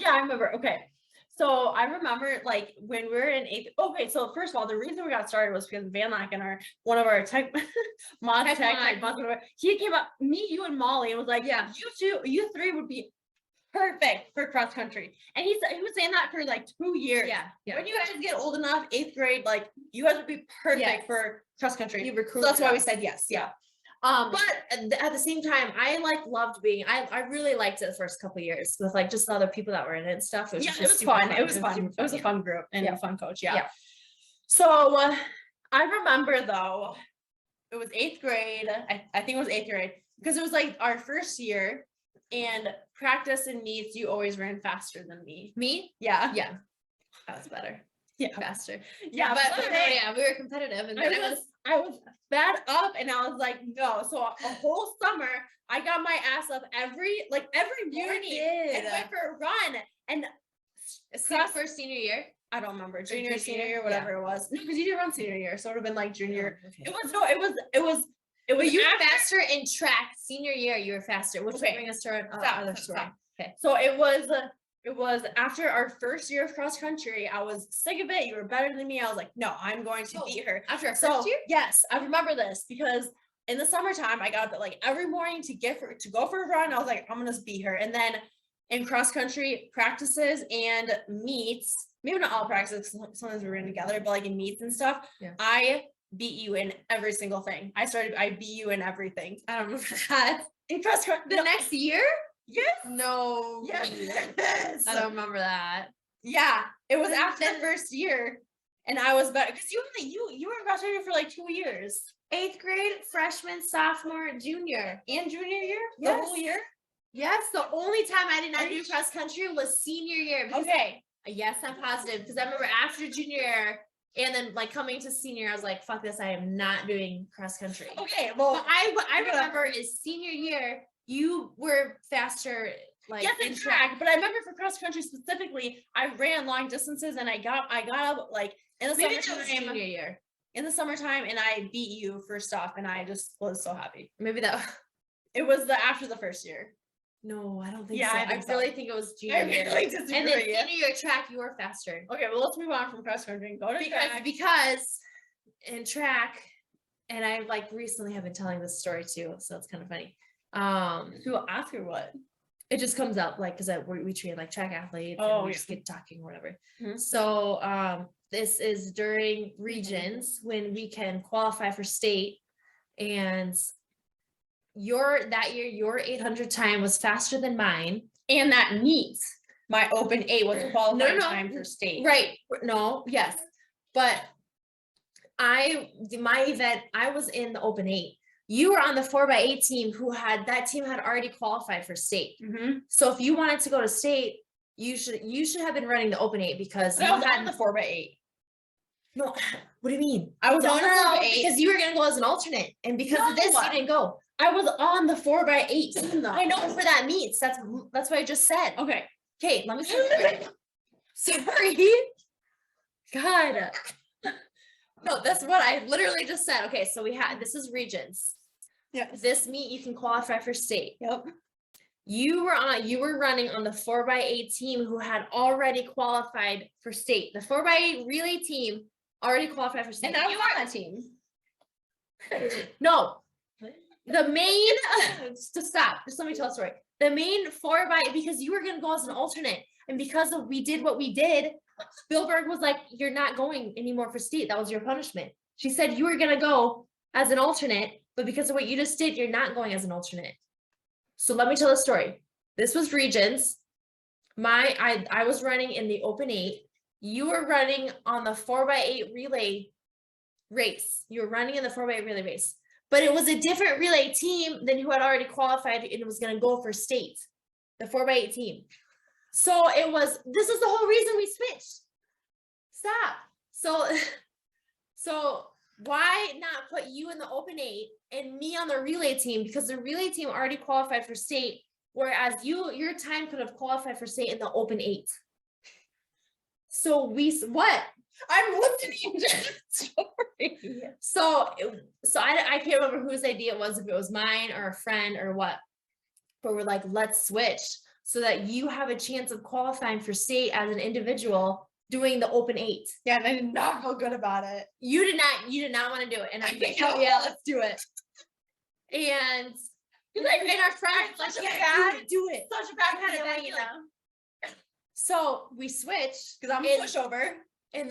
yeah, I remember. Okay. So I remember like when we were in 8th. Okay, so first of all, the reason we got started was because Van Lack and one of our tech he came up, me, you, and Molly, and was like, yeah, you three would be perfect for cross country. And he was saying that for like 2 years. Yeah. When you guys get old enough, 8th grade, like you guys would be perfect for cross country. You recruit. So that's why we said yes. Yeah. But at the same time, I loved being. I really liked it the first couple of years with like just the other people that were in it and stuff. It was fun. It was fun. It was a fun group and a fun coach. Yeah. So I remember though, it was 8th grade. I think it was 8th grade because it was like our first year, and practice and meets, you always ran faster than me. Me? Yeah. Yeah. That was better. Yeah. Faster. Yeah. But yeah, we were competitive, and I was fed up, and I was like, no. So a whole summer, I got my ass up every morning and went for a run. And first senior year, I don't remember, junior, senior year, whatever it was. No, because you didn't run senior year, so it would have been like junior. Okay. It was. You were faster in track. Senior year, you were faster. Which will bring us to our other story. Okay. So it was after our first year of cross country. I was sick of it. You were better than me. I was like, no, I'm going to beat her. After our first year? Yes, I remember this because in the summertime, I got up like every morning to go for a run. I was like, I'm gonna beat her. And then in cross country practices and meets, maybe not all practices, sometimes we ran together, but like in meets and stuff, I beat you in every single thing. I beat you in everything. I don't remember that. In cross country. The next year? Yes. No. Yes. I don't remember that. Yeah. It was after the first year. And I was better because you were in cross country for like 2 years. 8th grade, freshman, sophomore, junior. And junior year? Yes. The whole year? Yes. The only time I did not do cross country was senior year. Okay. Yes, I'm positive. Because I remember after junior year, and then like coming to senior, I was like, fuck this, I am not doing cross country. Okay, well, but I remember is senior year, you were faster like in track, but I remember for cross country specifically, I ran long distances and I got up like in the summertime, senior year. In the summertime, and I beat you first off, and I just was so happy. Maybe that it was after the first year. No, I don't think so. I really think it was junior year. And then senior year track, you were faster. Okay, well, let's move on from cross country and go to track. Because in track, and I like recently have been telling this story too, so it's kind of funny. Who ask her what? It just comes up like because we treat like track athletes and we just get talking or whatever. Mm-hmm. So this is during regions when we can qualify for state, and your 800 time was faster than mine, and that meets my open 8 was qualifying time for state. Right? No, yes, but my event, I was in the open 8. You were on the 4x8 team that team had already qualified for state. Mm-hmm. So if you wanted to go to state, you should have been running the open 8 because you had the 4x8. No, what do you mean? I was on the 4x8 because you were gonna go as an alternate, and because of this, you didn't go. I was on the 4x8 team though. I know for that meets. That's what I just said. Okay, let me say. Sorry. God. No, that's what I literally just said. Okay, so this is regions. Yeah. This meet you can qualify for state. Yep. You were running on the 4x8 team who had already qualified for state. The 4x8 relay team already qualified for state. And I was on that team. No. The main stop. Just let me tell a story. The main 4x8, because you were gonna go as an alternate, and because we did what we did, Spielberg was like, "You're not going anymore for state. That was your punishment." She said you were gonna go as an alternate, but because of what you just did, you're not going as an alternate. So let me tell a story. This was regions. I was running in the open 8. You were running on the 4x8 relay race. You were running in the 4x8 relay race, but it was a different relay team than who had already qualified and was going to go for state, the 4x8 team. So this is the whole reason we switched. Stop. So why not put you in the open 8 and me on the relay team? Because the relay team already qualified for state, whereas your time could have qualified for state in the open 8. So what? I'm listening to the story. So I can't remember whose idea it was, if it was mine or a friend or what. But we're like, let's switch. so that you have a chance of qualifying for state as an individual doing the open 8. Yeah, and I did not feel good about it. You did not want to do it. And I'm like, Yeah. oh yeah, let's do it. And our friends like, such a yeah, bad- do it. Such a bad Kind of feeling, thing, you know. So we switched because I'm a And- pushover. and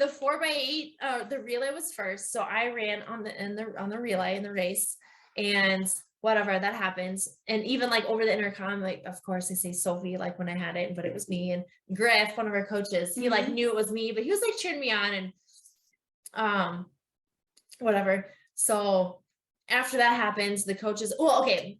the 4x8, the relay was first. So I ran on the relay in the race, and whatever that happens. And even like over the intercom, like of course they say Sophie, like when I had it, but it was me. And Griff, one of our coaches, he like knew it was me, but he was like cheering me on and whatever. So after that happens, the coaches, well, okay,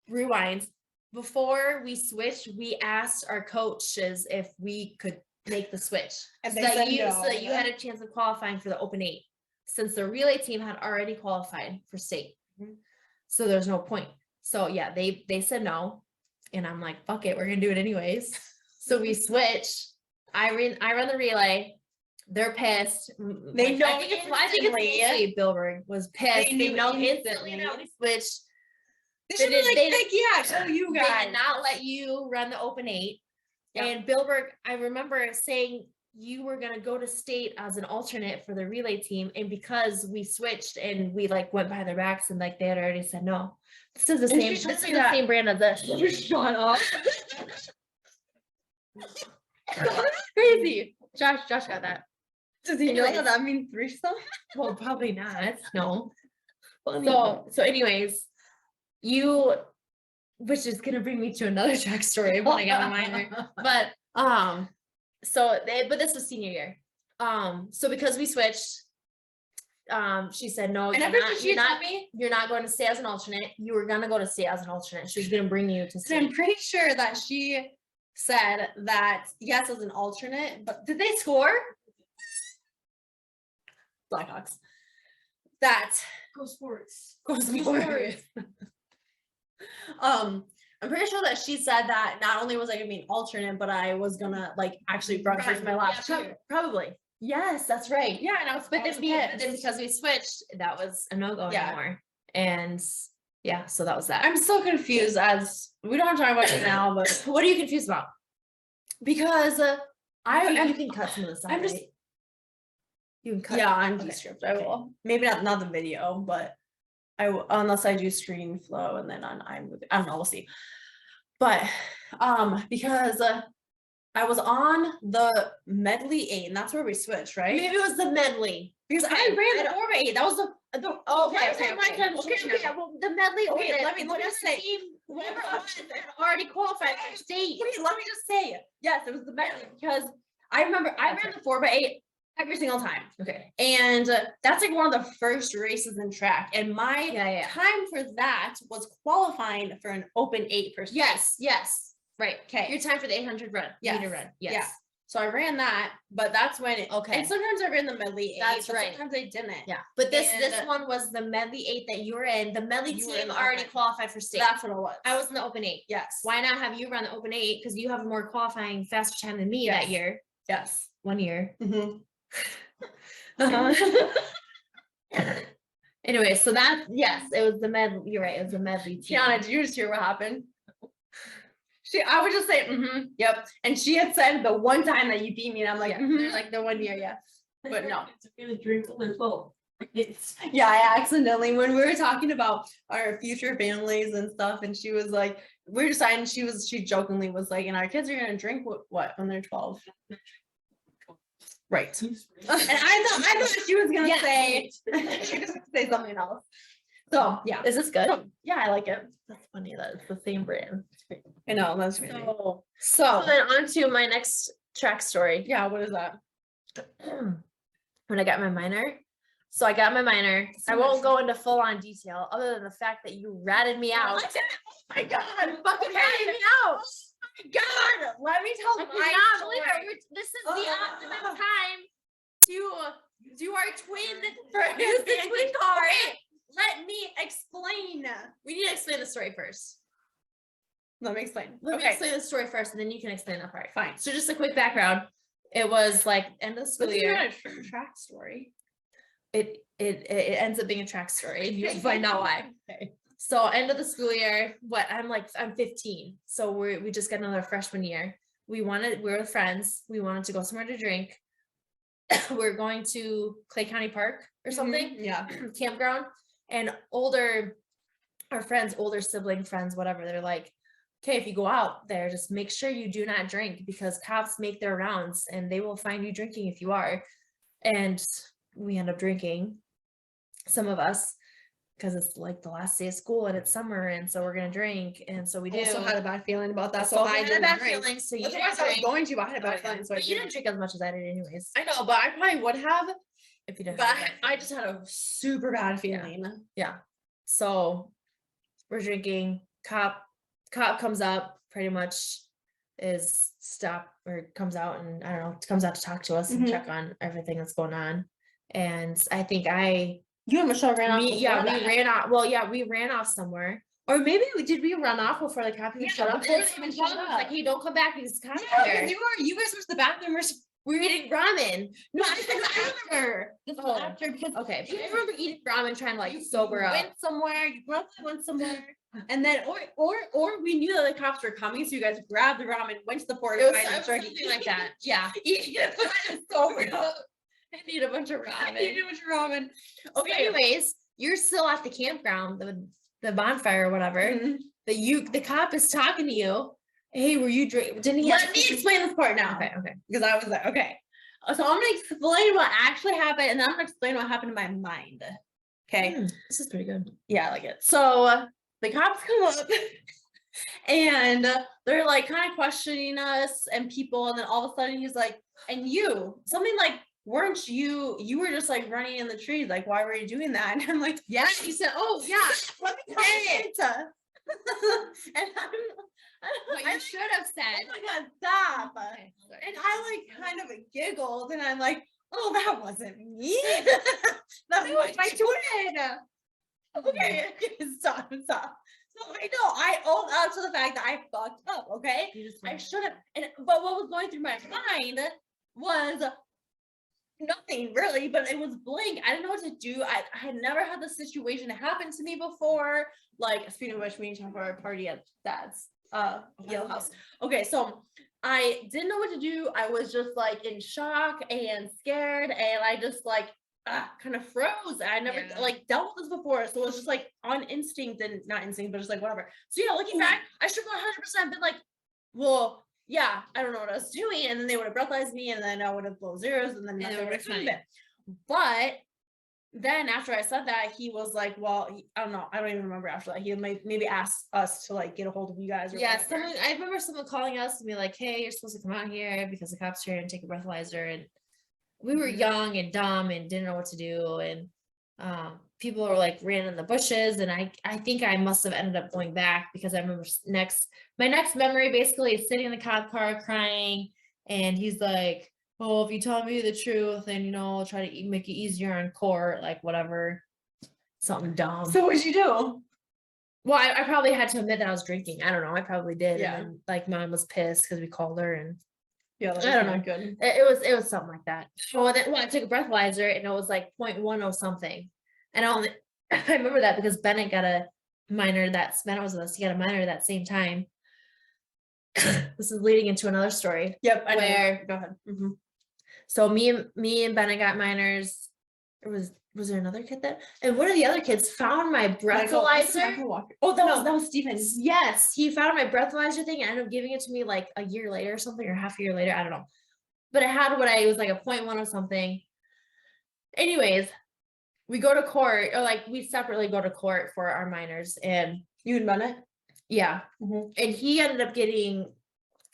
rewind. Before we switched, we asked our coaches if we could make the switch. And So they that said you no. so that you had a chance of qualifying for the open 8, since the relay team had already qualified for state. Mhm. So there's no point. So yeah, they said no. And I'm like, fuck it, we're gonna do it anyways. So we switch. I run the relay. They're pissed. They know I think it's mostly Bilberg was pissed. They knew know instantly. that we switched. They They should be did- like, they- heck yeah, show you They guys. did not let you run the open 8. Yeah. And Bilberg, I remember saying you were gonna go to state as an alternate for the relay team, and because we switched and we like went by their backs and like they had already said no. This is the And same. she told This is me the that. same brand as this. Shut up. Crazy. Josh got that. Does he know Anyways. that means threesome? Well, probably not. No. Funny. So anyways, which is gonna bring me to another track story when I got my minor. But but this was senior year. So because we switched, she said no, And every time she told me, you're not going to stay as an alternate. You were gonna go to stay as an alternate. She was gonna bring you to and stay. I'm pretty sure that she said that yes, as an alternate, but Did they score? Blackhawks. That Go sports. goes forward. I'm pretty sure that she said that not only was I gonna be an alternate, but I was gonna like actually run for my last year. Probably. Yes, that's right. Yeah, and I was But pissed. then because we switched, that was a no-go Yeah. anymore. And yeah, so that was that. I'm so confused as we don't have to talk about it now, but What are you confused about? because You I'm can cut some of this out. I'm just- right? You can cut. yeah, on Okay, Descript I okay. will. Maybe not the video, but I will, unless I do screen flow and then on iMovie. I don't know, we'll see. But because I was on the medley 8, and that's where we switched, right? Maybe it was the medley. Because Okay, I ran I the 4x8. That was the Okay, well, the medley. Okay, let me whatever just say- team, whoever it was that already qualified for state. Wait, let me just say it. Yes, it was the medley because I remember I ran the 4x8 every single time. Okay. And that's like one of the first races in track. And my Yeah. time for that was qualifying for an open 8 per state. Yes. Right. Okay. Your time for the 800 run. Yes, Meter run. yeah. Yes. So I ran that, but that's when it, Okay. and sometimes I ran the medley 8. That's but right. Sometimes I didn't. Yeah. But this And- one was the medley 8 that you were in. The medley You were in team the already open. qualified for state. That's what it was. I was in the open 8. Yes. Why not have you run the open 8? Because you have a more qualifying faster time than me Yes. that year. Yes. 1 year. Mhm. Anyway, so that it was the med. You're right. It was the medley team. Tiana, did you just hear what happened? I would just say, yep. And she had said the one time that you beat me, and I'm like, Yeah. like the 1 year, yeah. But no. It's gonna drink a little. Yeah, I accidentally, when we were talking about our future families and stuff, and she was like, we were deciding, she jokingly was like, and our kids are gonna drink what when they're 12. Right. And I thought she was gonna Yes. say, she was gonna say something else. So yeah. Is this good? So, yeah, I like it. That's funny. That it's the same brand. I know, that's really. So So then on to my next track story. yeah, what is that? When I got my minor. So I got my minor. So I much won't go into full on detail other than the fact that you ratted me out. Oh my god. Fucking ratted me out. God, let me tell I my cannot believe story. it. This is the optimum Ugh. time to do our twin for use the twin card. Let me explain. We need to explain the story first. Let me explain. Let me Okay, explain the story first, and then you can explain that part. fine. So just a quick background. It was like end of the school This is year. not a track story. It ends up being a track story. You'll find out why. Okay. So end of the school year, I'm 15. So we just got another freshman year. We were with friends. We wanted to go somewhere to drink. We're going to Clay County Park or something, Yeah. campground. And our friends, older sibling friends, whatever, they're like, okay, if you go out there, just make sure you do not drink because cops make their rounds and they will find you drinking if you are. And we end up drinking, some of us, because it's like the last day of school and it's summer, and so we're gonna drink, and so we do. I also had a bad feeling about that, So so I I had a didn't bad drink. feeling, so you That's didn't why I was drink. going to, but I had a Oh, bad yeah. feeling, so I But you didn't. didn't drink as much as I did anyways. I know, but I probably would have, If you didn't but have a bad I feeling. just had a super bad feeling. Yeah. So we're drinking. Cop comes up, pretty much is stop or comes out, and I don't know, comes out to talk to us and Mhm. check on everything that's going on. And I think You and Michelle ran off. we ran off. Well, yeah, we ran off somewhere. Or maybe did we run off before the cop even Yeah, showed up? before And they even Paul showed was up. like, hey, don't come back because the cops Yeah, are there. because you guys went to the bathroom or We were eating ramen. no, I remember. This was Oh. after because Okay, but I remember eating ramen trying to like sober up. went somewhere, you probably went somewhere. And then or we knew that the cops were coming, so you guys grabbed the ramen, went to the porta It was potty, and started something like that. Yeah. eating it sober up. I need a bunch of I ramen. needed a bunch of ramen. So Okay. anyways, you're still at the campground, the bonfire or whatever. Mhm. The cop is talking to you. Hey, were you drink? Didn't he? Let me explain this part now. Okay. Because I was like, okay. So I'm gonna explain what actually happened, and then I'm gonna explain what happened in my mind. Okay. This is pretty good. Yeah, I like it. So the cops come up and they're like kind of questioning us and people, and then all of a sudden he's like, and you, something like, weren't you were just like running in the trees, like why were you doing that? And I'm like, yeah. He said, oh yeah, let me tell you. And What you should have said. oh my god, stop. Okay, sorry. And I like kind of giggled, and I'm like, oh, that wasn't me. That was my twin. Okay, stop. So I know I own up to the fact that I fucked up. Okay, You just I went. should have. But what was going through my mind was nothing really, but it was blank. I didn't know what to do. I had never had this situation happen to me before. Like, speaking of which, we need to have our party at Dad's yellow house. Okay, so I didn't know what to do. I was just like in shock and scared, and I just like kind of froze. I never Yeah. like dealt with this before, so it was just like on instinct, and not instinct, but just like whatever. So yeah, looking back, I should have 100% been like, well, yeah, I don't know what I was doing, and then they would have breathalyzed me, and then I would have blown zeros, and then And it nothing would would have have been been. But then after I said that, he was like, well, I don't know, I don't even remember after that. He maybe asked us to like get a hold of you guys. Or Yeah, whatever. I remember someone calling us and be like, hey, you're supposed to come out here because the cops are here and take a breathalyzer. And we were young and dumb and didn't know what to do. And people were like ran in the bushes. And I think I must have ended up going back because I remember my next memory basically is sitting in the cop car crying. And he's like, oh, if you tell me the truth, and I'll try to make it easier in court, like whatever, something dumb. So what'd you do? Well, I probably had to admit that I was drinking. I don't know. I probably did. Yeah. And then, like, mom was pissed because we called her, and Yeah, I don't know. Good. it was something like that. Well, then I took a breathalyzer and it was like 0.10 something. And I remember that because Bennett got a minor Bennett was with us. He got a minor that same time. This is leading into another story. Yep. I know. Where Go ahead. So me and Bennett got minors. Was there another kid that? And one of the other kids found my breathalyzer. Oh, that No. was Steven. Yes, he found my breathalyzer thing and ended up giving it to me like a year later or something, or half a year later. I don't know. But it had it was like a 0.1 or something. Anyways, we go to court, or like we separately go to court for our minors, and You and Bennett? yeah. Mhm. And he ended up getting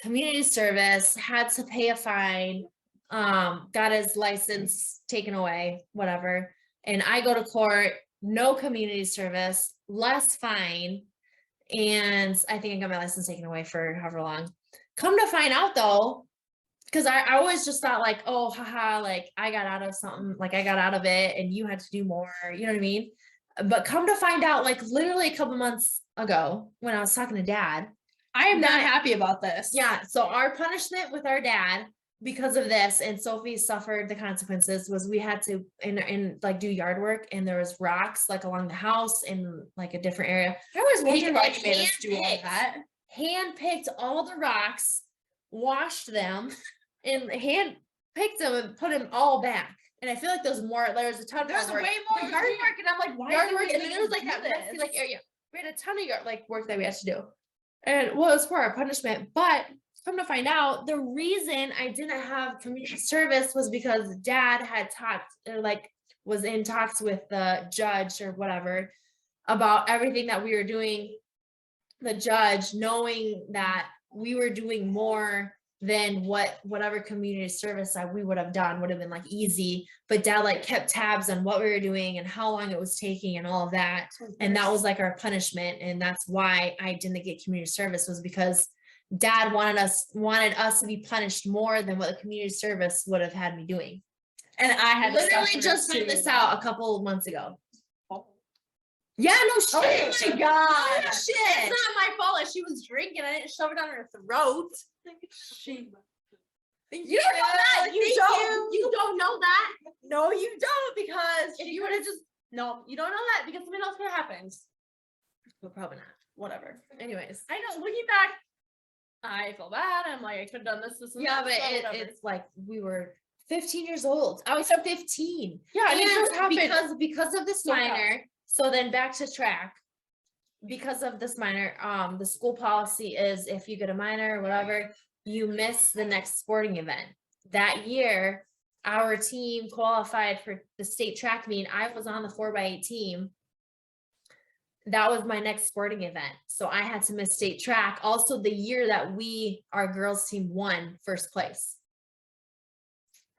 community service, had to pay a fine, got his license taken away, whatever. And I go to court, no community service, less fine. And I think I got my license taken away for however long. Come to find out though, because I always just thought like, oh, haha, like I got out of something, like I got out of it and you had to do more, you know what I mean? But come to find out, like literally a couple months ago when I was talking to Dad. I am not That- happy about this. Yeah, so our punishment with our dad because of this, and Sophie suffered the consequences, was we had to and like do yard work, and there was rocks like along the house in like a different area. I was wondering why Like, you made us do all handpicked. that. Hand-picked all the rocks, washed them, and hand-picked them and put them all back. And I feel like there's a ton There's of way work. more yard work, and I'm like, why Yard did work, we and then there was like do that messy this? like area. We had a ton of yard like work that we had to do. And well, it was for our punishment, but come to find out, the reason I didn't have community service was because Dad had talked, or like was in talks with the judge or whatever about everything that we were doing. The judge, knowing that we were doing more than whatever community service that we would have done would have been like easy, but Dad like kept tabs on what we were doing and how long it was taking and all of that. And that was like our punishment, and that's why I didn't get community service, was because Dad wanted us to be punished more than what the community service would have had me doing. And I had to Literally suffer just too. found this out a couple months ago. Yeah, no shit. Oh my god. No shit. It's not my fault that she was drinking. I didn't shove it down her throat. She. You don't know that. You don't know that. No, you don't, because If she you could would've have just. No, you don't know that because something else could have happened. Well, probably not. Whatever. Anyways. I know. Looking back, I feel bad. I'm like, I could have done this, and Yeah, but that, whatever. it's like we were 15 years old. I was 15. Yeah, and it just happened. Because of this So fast. minor. So then back to track. Because of this minor, the school policy is if you get a minor or whatever, you miss the next sporting event. That year, our team qualified for the state track meet. I was on the 4x8 team. That was my next sporting event. So I had to miss state track. Also, the year that our girls team won first place.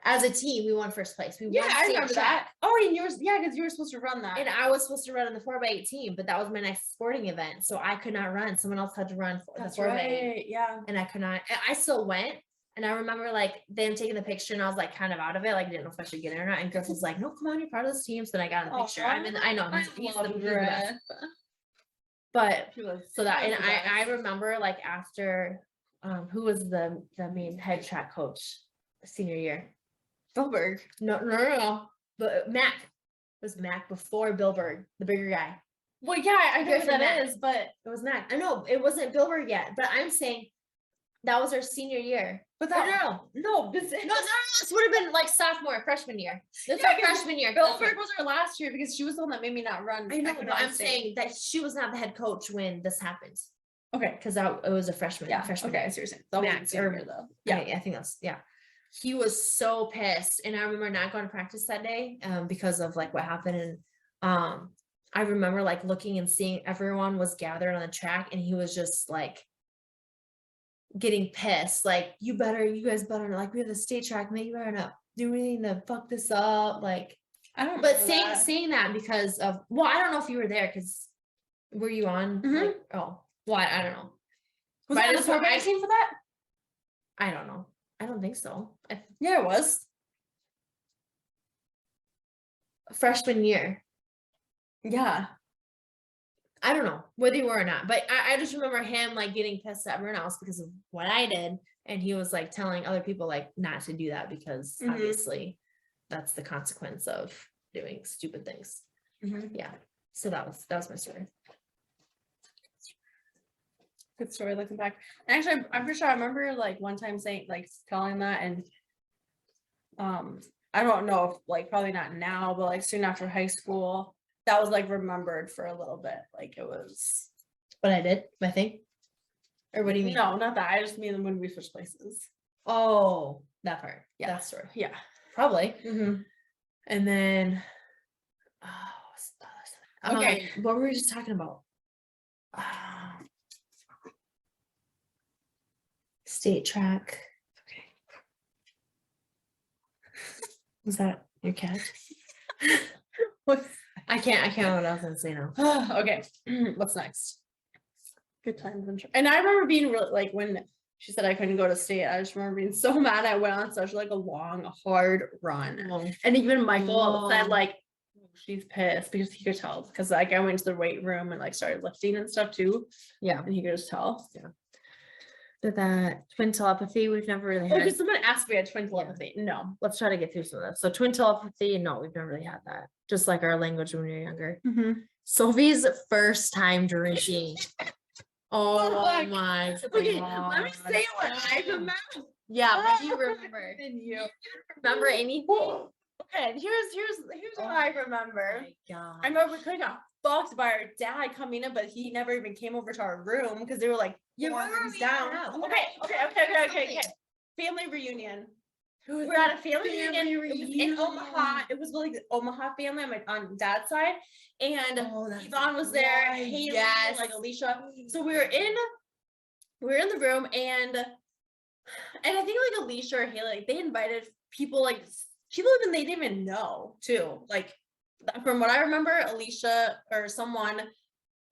As a team, we won first place. We Yeah, won I state remember track. that. Oh, and yours, yeah, because you were supposed to run that. And I was supposed to run in the 4x8 team, but that was my next sporting event. So I could not run. Someone else had to run the 4x8. right. Yeah. And I could not. I still went. And I remember like them taking the picture, and I was like kind of out of it. Like I didn't know if I should get in or not. And Griff was like, no, come on, you're part of this team. So then I got in the picture. I mean, I know he's the best. But so that, and I remember like after, who was the main head track coach senior year? Goldberg. No. But Mac. It was Mac before Billberg, the bigger guy. Well, yeah, I know who Griffin that Mac. is, but It was Mac. I know it wasn't Billberg yet, but I'm saying that was our senior year. that no, this No, this would have been like sophomore, freshman year. This Yeah, was because freshman year. Billberg was her last year because she was the one that made me not run. I know, but I'm economic state. saying that she was not the head coach when this happened, Okay. because it was a freshman. Yeah. freshman Okay. year. Seriously. Max, or- though. Yeah, I think that's He was so pissed, and I remember not going to practice that day because of like what happened. And I remember like looking and seeing everyone was gathered on the track, and he was just like getting pissed. Like, you guys better, like, we have the state track, maybe you better not do anything to fuck this up. Like, I don't. but remember that. saying that because of, well, I don't know if you were there, because were you on? Mhm. Like, oh, well, I don't know. Was But it I on the just- 4x8 team for that? I don't know. I don't think so. Yeah, it was. Freshman year. Yeah. I don't know whether you were or not, but I just remember him like getting pissed at everyone else because of what I did. And he was like telling other people like not to do that because Mhm. obviously that's the consequence of doing stupid things. Mhm. Yeah. So that was my story. Good story looking back. And actually, I'm pretty sure I remember like one time saying, like, telling that, and I don't know if, like, probably not now, but like soon after high school, that was like remembered for a little bit. Like it was. What I did, my thing? Or what do you mean? No, not that. I just mean when we switched places. Oh, that part. Yeah. That story. Yeah. Probably. Mm-hmm. And then, what's the other side? Okay. What were we just talking about? State track. Okay. Was that your cat? I can't remember what I was gonna say now. Okay. What's next? Good times. And I remember being really, like, when she said I couldn't go to state, I just remember being so mad. I went on such like a long, hard run. And even Michael said, Oh. like, she's pissed because he could tell, because like I went to the weight room and like started lifting and stuff too. Yeah. And he could just tell. that twin telepathy, we've never really Oh, had. because someone asked me a twin telepathy. No. Let's try to get through some of this. So twin telepathy, no, we've never really had that. Just like our language when we were younger. Sophie's first time drinking. Oh Fuck. my Okay, God. let me say what I remember. Yeah, what do you remember? Than you. Remember anything? Okay, here's what I remember. My God. I remember we kind of got fucked by our dad coming in, but he never even came over to our room because they were like, Yeah, four where were rooms we down. at? Okay. Family reunion. We're at a family reunion. It was in Omaha. It was like the Omaha family on dad's side. And Yvonne was there, Haley, like Alicia. So we were in the room and I think like Alicia or Haley, like, they invited people like people even they didn't even know too. Like from what I remember, Alicia or someone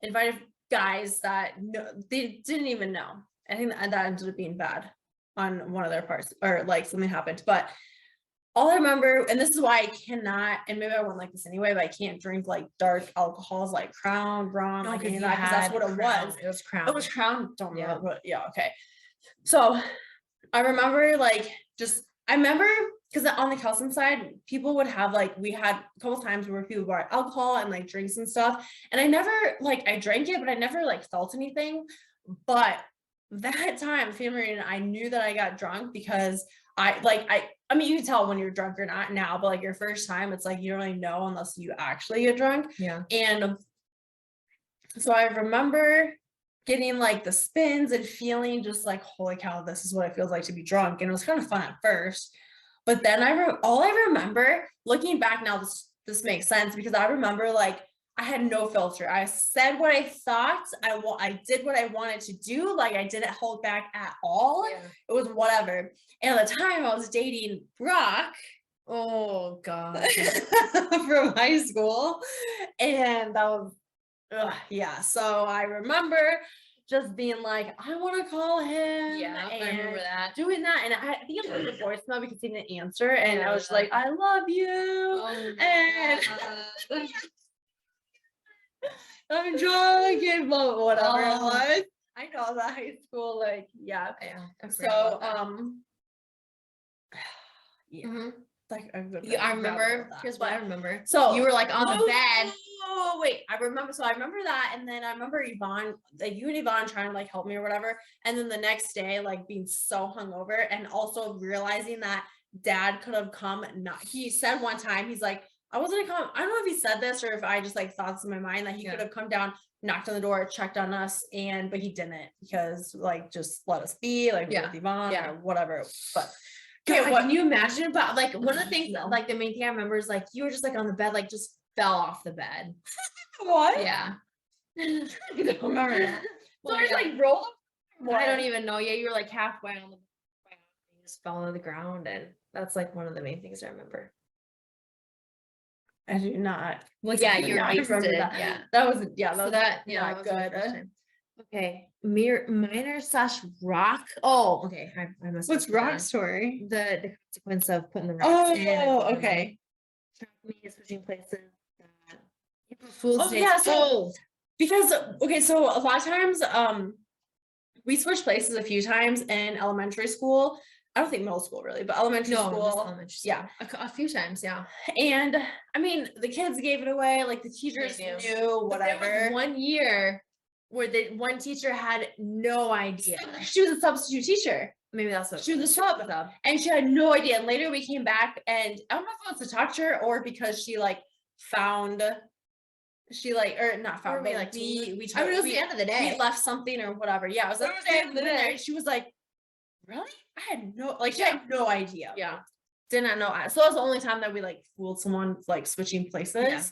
invited guys that they didn't even know. I think that ended up being bad on one of their parts, or like something happened. But all I remember, and this is why I cannot, and maybe I wouldn't like this anyway, but I can't drink like dark alcohols like Crown, rum, like any of that, because that's what it was. It was Crown. It was Crown. Don't remember, but yeah, okay. So I remember I remember because on the Kelson side, people would have like, we had a couple times where people brought alcohol and like drinks and stuff. And I never I drank it, but I never like felt anything. But that time, family reunion, I knew that I got drunk because I mean, you can tell when you're drunk or not now, but like your first time, it's like, you don't really know unless you actually get drunk. Yeah. And so I remember getting like the spins and feeling just like, holy cow, this is what it feels like to be drunk. And it was kind of fun at first, but then all I remember looking back now, this makes sense because I remember like I had no filter. I said what I thought. I did what I wanted to do. Like I didn't hold back at all. Yeah. It was whatever. And at the time I was dating Brock. Oh God. From high school. And that was yeah. So I remember just being like, I want to call him. Yeah, I and remember that. doing that. And I think it was a voicemail because he didn't answer. And I was like, I love you. And I'm drunk and whatever it was. I know that high school, like, yeah. So, yeah. Mhm. Like, I remember. Here's what I remember. So you were like on the bed. Oh wait, I remember. So I remember that, and then I remember Yvonne, like you and Yvonne, trying to like help me or whatever. And then the next day, like being so hungover, and also realizing that Dad could have come. He said one time, he's like, I wasn't gonna come. I don't know if he said this or if I just like thoughts in my mind that he could have come down, knocked on the door, checked on us, but he didn't because like just let us be like with Yvonne or whatever. But okay, what can you imagine? But like one of the things, like the main thing I remember is like you were just like on the bed, like just fell off the bed. What? Yeah. I don't remember that. Well, So it's like roll. I don't even know. Yeah, you were like halfway on the ground, you just fell on the ground, and that's like one of the main things I remember. I do not. Well, yeah, you're remember that. Yeah, That was that was good. Okay, minor / rock. Oh, okay. I must. What's rock story? The consequence of putting the rocks in. Oh, okay. Switching places. Yeah. So because so a lot of times we switched places a few times in elementary school. I don't think middle school really, but elementary school. Yeah, a few times. Yeah, and I mean the kids gave it away. Like the teachers knew whatever. There was 1 year where the one teacher had no idea. She was a substitute teacher. Maybe that's what she was a sub, and she had no idea. And later we came back, and I don't know if it was to talk to her or because she like found. She like or not found, but like we I mean, it was the end of the day. We left something or whatever. Yeah, it was like the end of the day. She was like, really? I had no she had no idea. Yeah, did not know. So that was the only time that we like fooled someone like switching places. Yeah.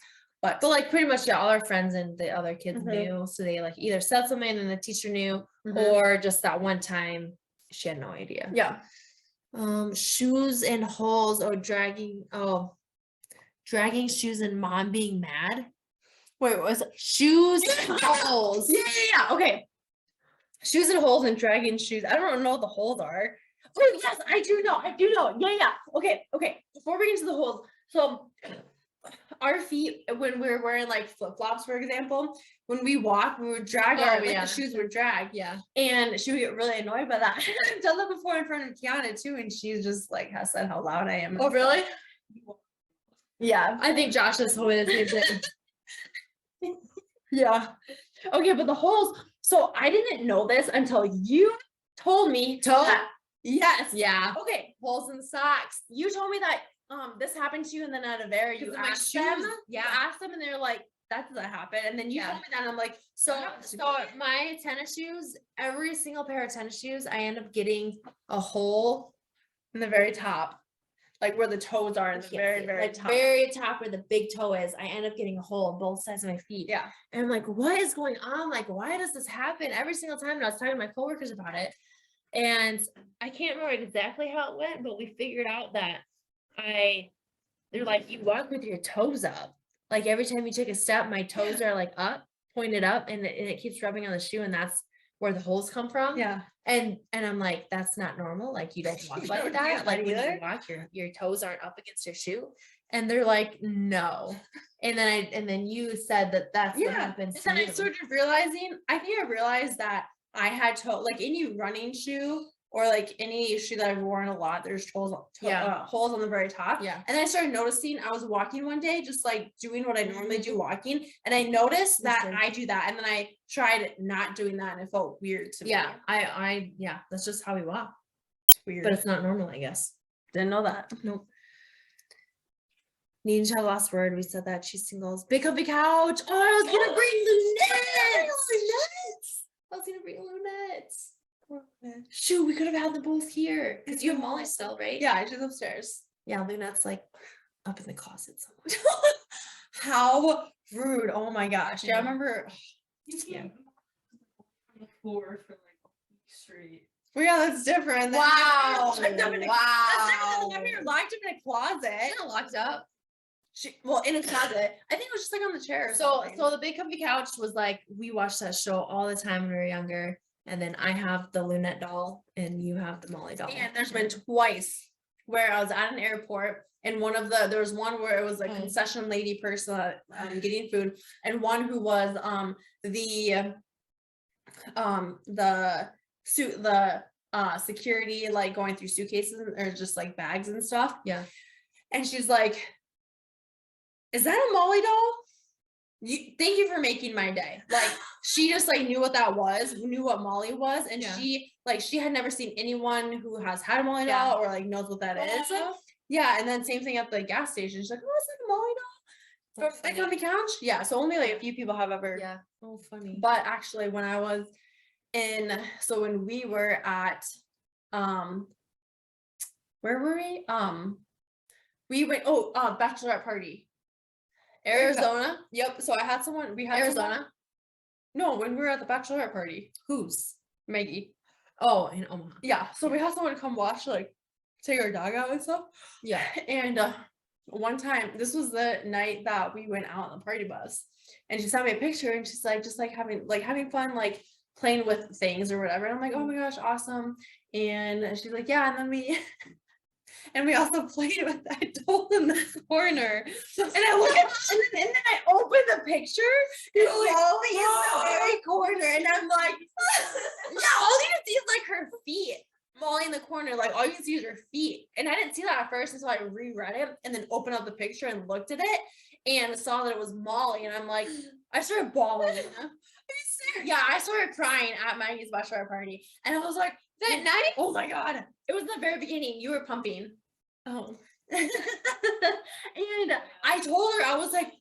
But like pretty much all our friends and the other kids knew, so they like either said something and the teacher knew, or just that one time she had no idea. Yeah. Shoes and holes or dragging shoes and mom being mad. Wait, what was it? Shoes and holes. Yeah. Okay. Shoes and holes and dragging shoes. I don't know what the holes are. Oh yes, I do know. Yeah. Okay. Before we get into the holes, so our feet, when we were wearing like flip-flops, for example, when we walk, we would drag Oh, our, like yeah. the shoes would drag. Yeah. And she would get really annoyed by that. I've done that before in front of Kiana too, and she's just like has said how loud I am. Oh, really? Yeah. I think Josh is told me the same thing. Yeah. Okay, but the holes. So I didn't know this until you told me. that- Yes. Yeah. Okay. Holes in socks. You told me that this happened to you, and then at a very you Because of my asked them. shoes. You Yeah. asked them, and they're like, "That doesn't happen." And then you Yeah. told me that, and I'm like, So, "That happens to so me." my tennis shoes, every single pair of tennis shoes, I end up getting a hole in the very top, like where the toes are, in the very, very like top. very top where the big toe is. I end up getting a hole on both sides of my feet. Yeah. And I'm like, what is going on? Like, why does this happen every single time? And I was talking to my coworkers about it. And I can't remember exactly how it went, but we figured out that they're like, you walk with your toes up. Like every time you take a step, my toes are like up, pointed up, and it keeps rubbing on the shoe, and that's where the holes come from. Yeah. And I'm like, that's not normal. Like you don't walk like don't do that. that Like when you either. walk, your toes aren't up against your shoe. And they're like, no. And then you said that that's what happens to And then you. I started realizing, I think I realized that I had like any running shoe or like any shoe that I've worn a lot, there's holes on the very top. Yeah. And then I started noticing I was walking one day, just like doing what I normally do walking. And I noticed that Listen. I do that. And then I tried not doing that, and it felt weird to me. Yeah, that's just how we walk. It's weird. But it's not normal, I guess. Didn't know that. Nope. Need to have last word. We said that she's singles. Big comfy couch. Oh, I was gonna bring lunettes. I was gonna bring lunettes. Shoot, we could have had them both here. Because you have Molly still, right? Yeah, she's upstairs. Yeah, Lunette's like up in the closet somewhere. How rude. Oh my gosh. Yeah, I Yeah. remember. Yeah. Floor for like a week straight. Well, yeah, that's different. Wow. That's different than you're locked up in a closet. It's not locked up. In a closet. I think it was just like on the chair. or So something. the big comfy couch was like, we watched that show all the time when we were younger. And then I have the Lunette doll and you have the Molly doll. And there's been twice where I was at an airport, and there was one where it was a concession lady person getting food, and one who was the security, like going through suitcases or just like bags and stuff. Yeah. And she's like, "Is that a Molly doll? Thank you for making my day." Like she just like knew what that was, knew what Molly was, and Yeah. she had never seen anyone who has had a Molly doll or like knows what that is. Yeah, and then same thing at the gas station. She's like, "Oh, it's like a Molly doll That's from the comfy couch." Yeah, so only like a few people have ever. Yeah. Oh, funny. But actually, when I was when we were at where were we? We went bachelorette party. Arizona. Yep. So I had someone. We had Arizona. No, when we were at the bachelorette party. Who's? Maggie. Oh, in Omaha. Yeah. So we had someone come watch, like take our dog out and stuff. Yeah. And one time, this was the night that we went out on the party bus, and she sent me a picture, and she's like, just like having fun, like playing with things or whatever. And I'm like, "Oh my gosh, awesome!" And she's like, "Yeah." And then we also played with that doll in the corner. And I look at and then I open the picture, and Molly in the very corner, and I'm like, yeah, all you can see is like her feet. Molly in the corner, like all you can see is her feet. And I didn't see that at first, and so I reread it and then opened up the picture and looked at it and saw that it was Molly. And I'm like, I started bawling. Are you serious? Yeah, I started crying at Maggie's bachelorette party. And I was like, that night, oh my God. It was the very beginning. You were pumping. Oh. And I told her, I was like,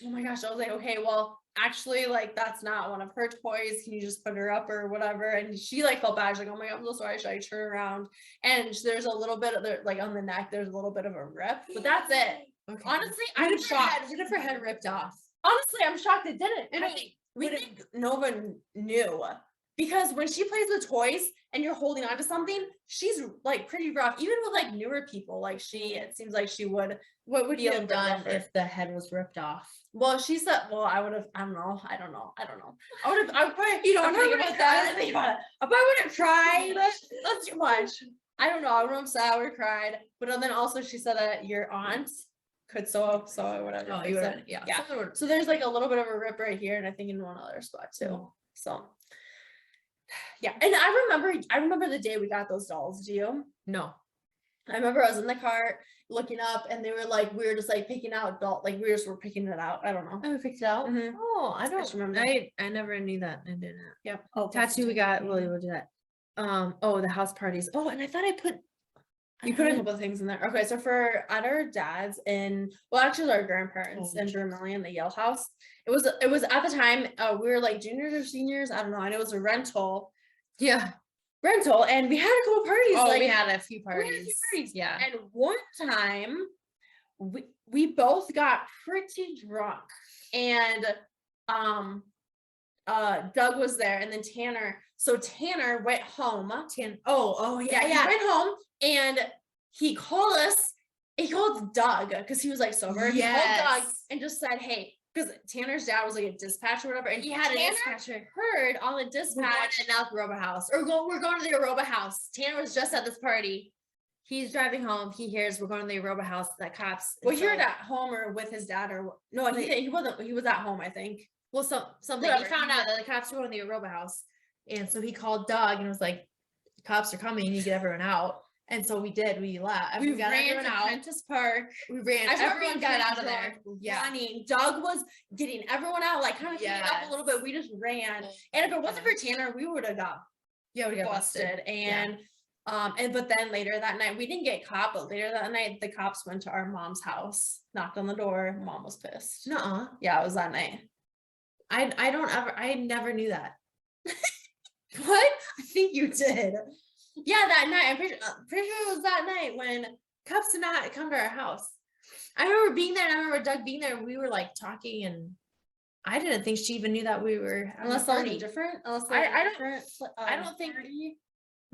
oh my gosh. I was like, okay, well, actually, like, that's not one of her toys. Can you just put her up or whatever? And she like felt bad. She's like, oh my God, I'm so sorry. Should I turn around? And there's a little bit of like on the neck, there's a little bit of a rip, but that's it. Okay. Honestly, I'm shocked. What if her head ripped off? Honestly, I'm shocked it didn't. And we think Nova knew, because when she plays with toys and you're holding on to something, she's like pretty rough. Even with like newer people, like it seems like she would. What would you have done if the head was ripped off? Well, she said, well, I would have, I don't know. I would probably, You don't think about that? I probably would have cried. That's too much. I don't know. I would have said I would have cried. But then also she said that your aunt could sew whatever. Oh, fix you it. were, yeah. Yeah. something would- So there's like a little bit of a rip right here, and I think in one other spot too. Mm. So yeah, and I remember the day we got those dolls. Do you? No. I remember I was in the car looking up, and they were like, we were just like picking out like we just were picking it out. I don't know. Oh, we picked it out? Mhm. Oh, I just don't remember. I never knew that. I didn't. Yep. Tattoo we got, well, we'll do that. Oh, the house parties. Oh, and I thought I put You put a couple of things in there. Okay, so for at our dad's and well, actually our grandparents in Vermillion, the Yale house. It was at the time we were like juniors or seniors. I don't know. And it was a rental, and we had a couple parties. Oh, like we had a few we had a few parties. parties. Yeah. And one time, we both got pretty drunk, and Doug was there, and then Tanner. So Tanner went home. Oh, Yeah, he went home and he called us. He called Doug because he was like sober. He called Doug Yes. and just said, "Hey," because Tanner's dad was like a dispatch or whatever, and He had a Tanner dispatcher. heard on the We're going dispatch. to North Aroba house. We're going to the Aroba house. Tanner was just at this party. He's driving home. He hears we're going to the Aroba house. That cops. Well, he heard at home or with his dad or no, he wasn't. He was at home, I think. Well, something. Whatever. He found out that the cops were going to the Aroba house, and so he called Doug and was like, "The cops are coming. You need to get everyone out." And so we did. We left. We got ran everyone to out. Prentice Park. We ran. I remember Everyone being got pretty out of there. drunk, Yeah. running. Doug was getting everyone out, like kind of cleaning up a little bit. Yes. We just ran, and if it wasn't for Tanner, we would have got Yeah, we got busted. And but then later that night we didn't get caught, but later that night the cops went to our mom's house, knocked on the door. Mom was pissed. Nuh-uh. Yeah, it was that night. I never knew that. What? I think you did. Yeah, that night. I'm pretty sure it was that night when Cops did not come to our house. I remember being there, and I remember Doug being there, and we were like talking, and I didn't think she even knew that we were having unless a something party. different. Unless I don't- different, I don't think- party.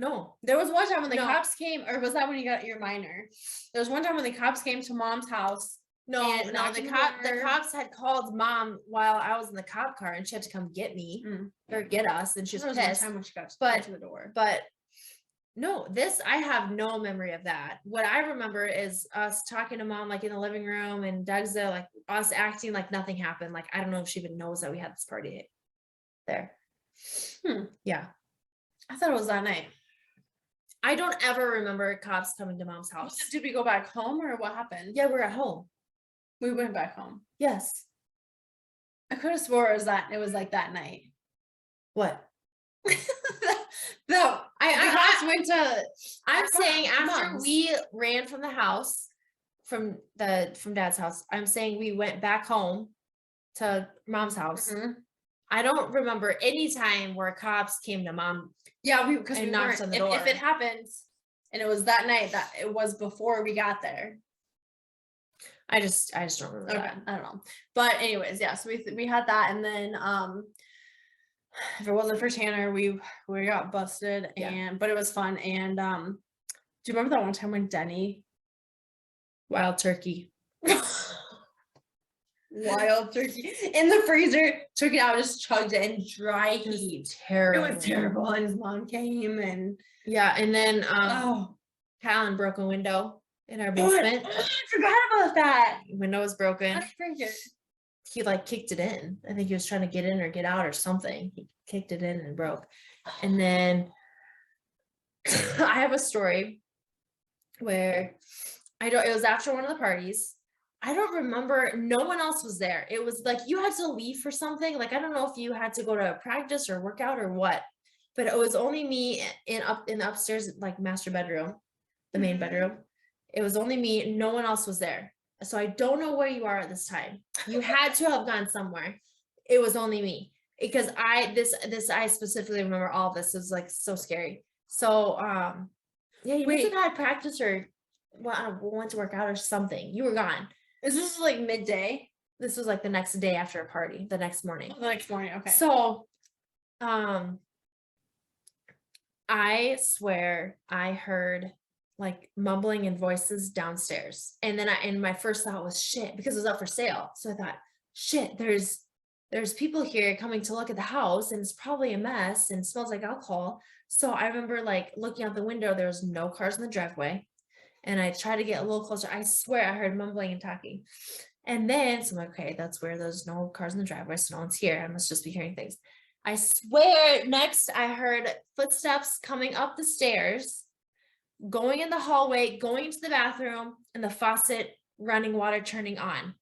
No. There was one time when the No. cops came, or was that when you got your minor? There was one time when the cops came to mom's house. No, And no, knocked the on the the door. cops had called mom while I was in the cop car, and she had to come get me or get us, and she There was was one pissed. time when she got but- to the door. But no, I have no memory of that. What I remember is us talking to mom like in the living room, and Doug's there, like us acting like nothing happened. Like I don't know if she even knows that we had this party there. Yeah. I thought it was that night. I don't ever remember cops coming to mom's house. Did we go back home or what happened? Yeah, we're at home. We went back home. Yes. I could have swore it was like that night. What? No, the cops went to. I'm Our saying after mom's. we ran from the house, from dad's house, I'm saying we went back home to mom's house. Mhm. I don't remember any time where cops came to mom. Yeah, because And we knocked weren't. on the If door. it happens, and it was that night, that it was before we got there. I just don't remember Okay, that. I don't know. But anyways, yeah, so we had that, and then if it wasn't for Tanner, we got busted, Yeah. but it was fun. And do you remember that one time when Denny Wild turkey. wild turkey in the freezer took it out, just chugged it in dry heat? It Terrible. was terrible. And his mom came and Yeah, and then oh, Callan broke a window in our God, basement. I forgot about that. Window was broken. How did I forget? He like kicked it in. I think he was trying to get in or get out or something. He kicked it in and broke. And then I have a story where it was after one of the parties. I don't remember, no one else was there. It was like you had to leave for something. Like I don't know if you had to go to practice or work out or what, but it was only me in the upstairs, like master bedroom, the main bedroom. It was only me, no one else was there. So I don't know where you are at this time. You had to have gone somewhere. It was only me because I specifically remember all of this. It was like so scary. So yeah, you must have had practice or went to work out or something. You were gone. Is this like midday? This was like the next day after a party, the next morning. The next morning, okay. So I swear I heard like mumbling and voices downstairs. And then my first thought was shit, because it was up for sale. So I thought, shit, there's people here coming to look at the house, and it's probably a mess and smells like alcohol. So I remember like looking out the window, there was no cars in the driveway. and I tried to get a little closer. I swear I heard mumbling and talking. And then, so I'm like, okay, that's where there's no cars in the driveway, so no one's here. I must just be hearing things. I swear, next I heard footsteps coming up the stairs, going in the hallway, going into the bathroom, and the faucet running water turning on.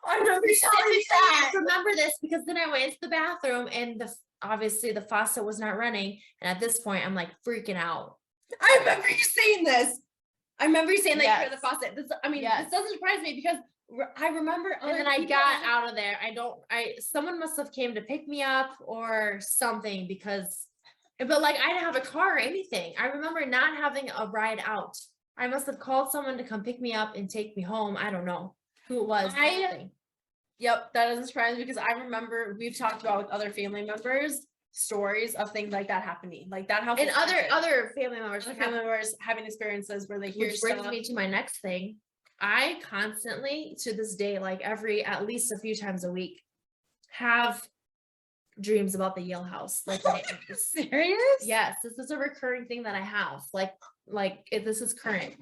I remember you telling me that. I remember this because then I went into the bathroom and obviously the faucet was not running. And at this point, I'm like freaking out. I remember you saying this. I remember you saying that you heard the Yes. faucet. This, I mean, Yes. this doesn't surprise me because I remember. And then I got out of there. Someone must have came to pick me up or something because, but like I didn't have a car or anything. I remember not having a ride out. I must have called someone to come pick me up and take me home. I don't know who it was. Yep, that doesn't surprise me because I remember we've talked about with other family members stories of things like that happening, like that house And was haunted. other family members. Other family members having experiences where they hear Which brings stuff. me to my next thing. I constantly, to this day, like at least a few times a week, have dreams about the Yale house. Like, Serious? yes, this is a recurring thing that I have. This is current.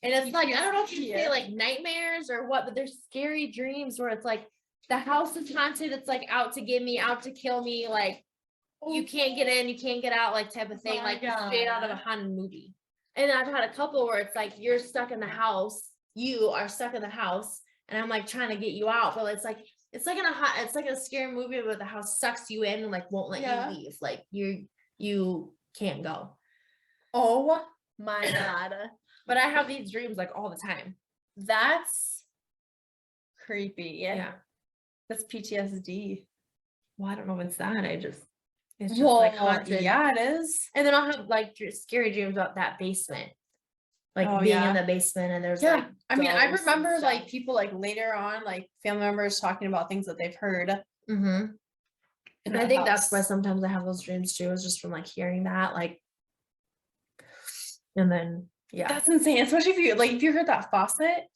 And it's like, I don't know if you say like nightmares or what, but there's scary dreams where it's like the house is haunted. It's like out to get me, out to kill me. Like you can't get in, you can't get out, like type of thing, my like straight out of a haunted movie. And I've had a couple where it's like you're stuck in the house, you are stuck in the house, and I'm like trying to get you out, but it's like it's like a scary movie where the house sucks you in and like won't let you leave. Like you can't go. Oh my God. But I have these dreams like all the time. That's creepy. Yeah. That's PTSD. Well, I don't know if it's that. It's just Well, like haunted. yeah, it is. And then I'll have like scary dreams about that basement. Like Oh, being yeah. in the basement and there's Yeah. like I mean, I ghosts and remember like stuff. people like later on, like family members talking about things that they've heard. Mhm. in And I that think that's house. why sometimes I have those dreams too, is just from like hearing that, like, and then yeah, That's insane. Especially if you heard that faucet.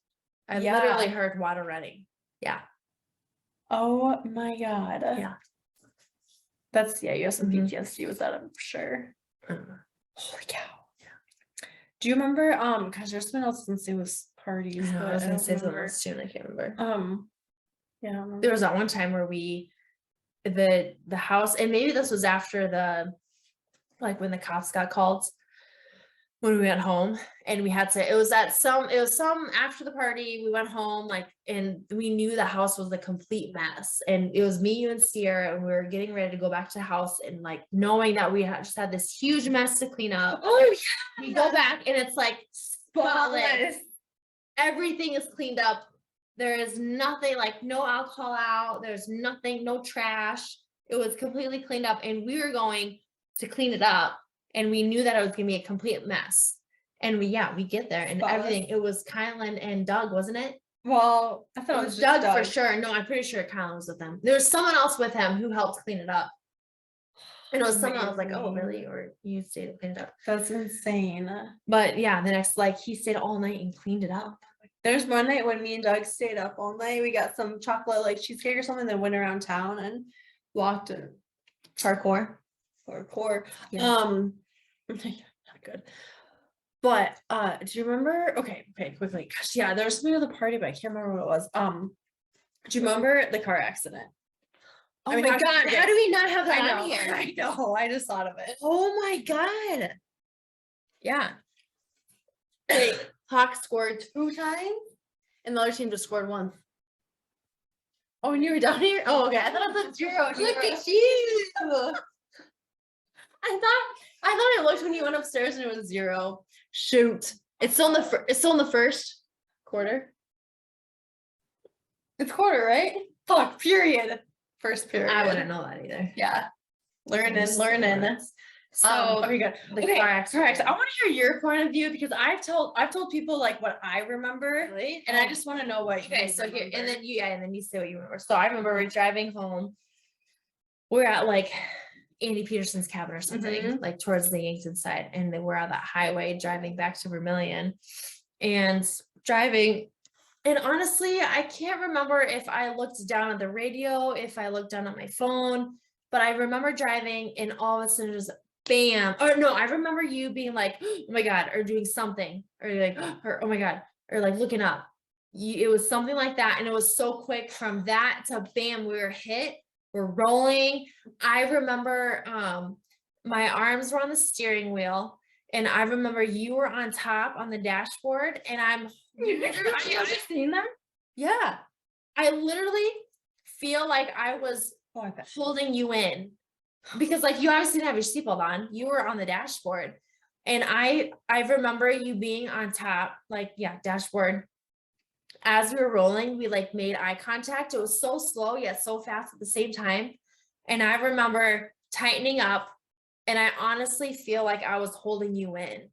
I yeah. literally heard water running. Yeah. Oh my God. Yeah. That's you have some Mhm. PTSD with that, I'm sure. Mhm. Holy cow. Do you remember because there's been else since it was parties, I know, but I was I gonna don't say something remember. else too, and I can't remember. Yeah, I don't remember. There was that one time where the house, and maybe this was after like when the cops got called when we went home, and we had to, it was some after the party, we went home, like, and we knew the house was a complete mess, and it was me, you, and Sierra, and we were getting ready to go back to the house, and like knowing that we just had this huge mess to clean up. Oh We go back and it's like spotless. spotless. Everything is cleaned up. There is nothing, like no alcohol out. There's nothing, no trash. It was completely cleaned up, and we were going to clean it up, and we knew that it was gonna be a complete mess. And we get there and Spotless. everything. It was Kylan and Doug, wasn't it? Well, I It thought was it was Doug for sure. No, I'm pretty sure Kylan was with them. There was someone else with him who helped clean it up. And it was someone I was like, oh, Amazing. really? Or you stayed to clean it up. That's insane. But yeah, the next, like, he stayed all night and cleaned it up. There's one night when me and Doug stayed up all night. We got some chocolate like cheesecake or something, then went around town and walked and parkour. Yeah. Not good. But do you remember? Okay, quickly. Gosh, yeah, there was something at the party, but I can't remember what it was. Do you remember the car accident? Oh I mean, my how could you God, forget? how do we not have that I on know, here? I know. I just thought of it. Oh my God. Yeah. Wait, Hawk scored 2 times and the other team just scored 1. Oh, and you were down here? Oh, okay. I thought it was 0. Look at you. I thought it looked when you went upstairs and it was 0. Shoot. It's still in the first quarter. It's quarter, right? Fuck, period. First period. I wouldn't know that either. Yeah. Learning. So Okay, good. the Okay, car car accident. accident. I want to hear your point of view because I've told people like what I remember, Really? and I just want to know what. Okay, you so here, and remember. then you say what you remember. So I remember we're driving home. We're at like Andy Peterson's cabin or something, Mhm. like towards the Yankton side, and then we're on that highway driving back to Vermilion, and driving. And honestly, I can't remember if I looked down at the radio, if I looked down at my phone, but I remember driving, and all of a sudden, just bam. Or no, I remember you being like, oh my God, or doing something, or like, or oh my God, or like looking up. It was something like that. And it was so quick from that to bam, we were hit, we're rolling. I remember my arms were on the steering wheel. And I remember you were on top on the dashboard, and Have you seen them? yeah, I literally feel like I was Oh, I bet. holding you in because like you obviously didn't have your seatbelt on. You were on the dashboard, and I remember you being on top, like dashboard. As we were rolling, we like made eye contact. It was so slow yet so fast at the same time, and I remember tightening up. And I honestly feel like I was holding you in.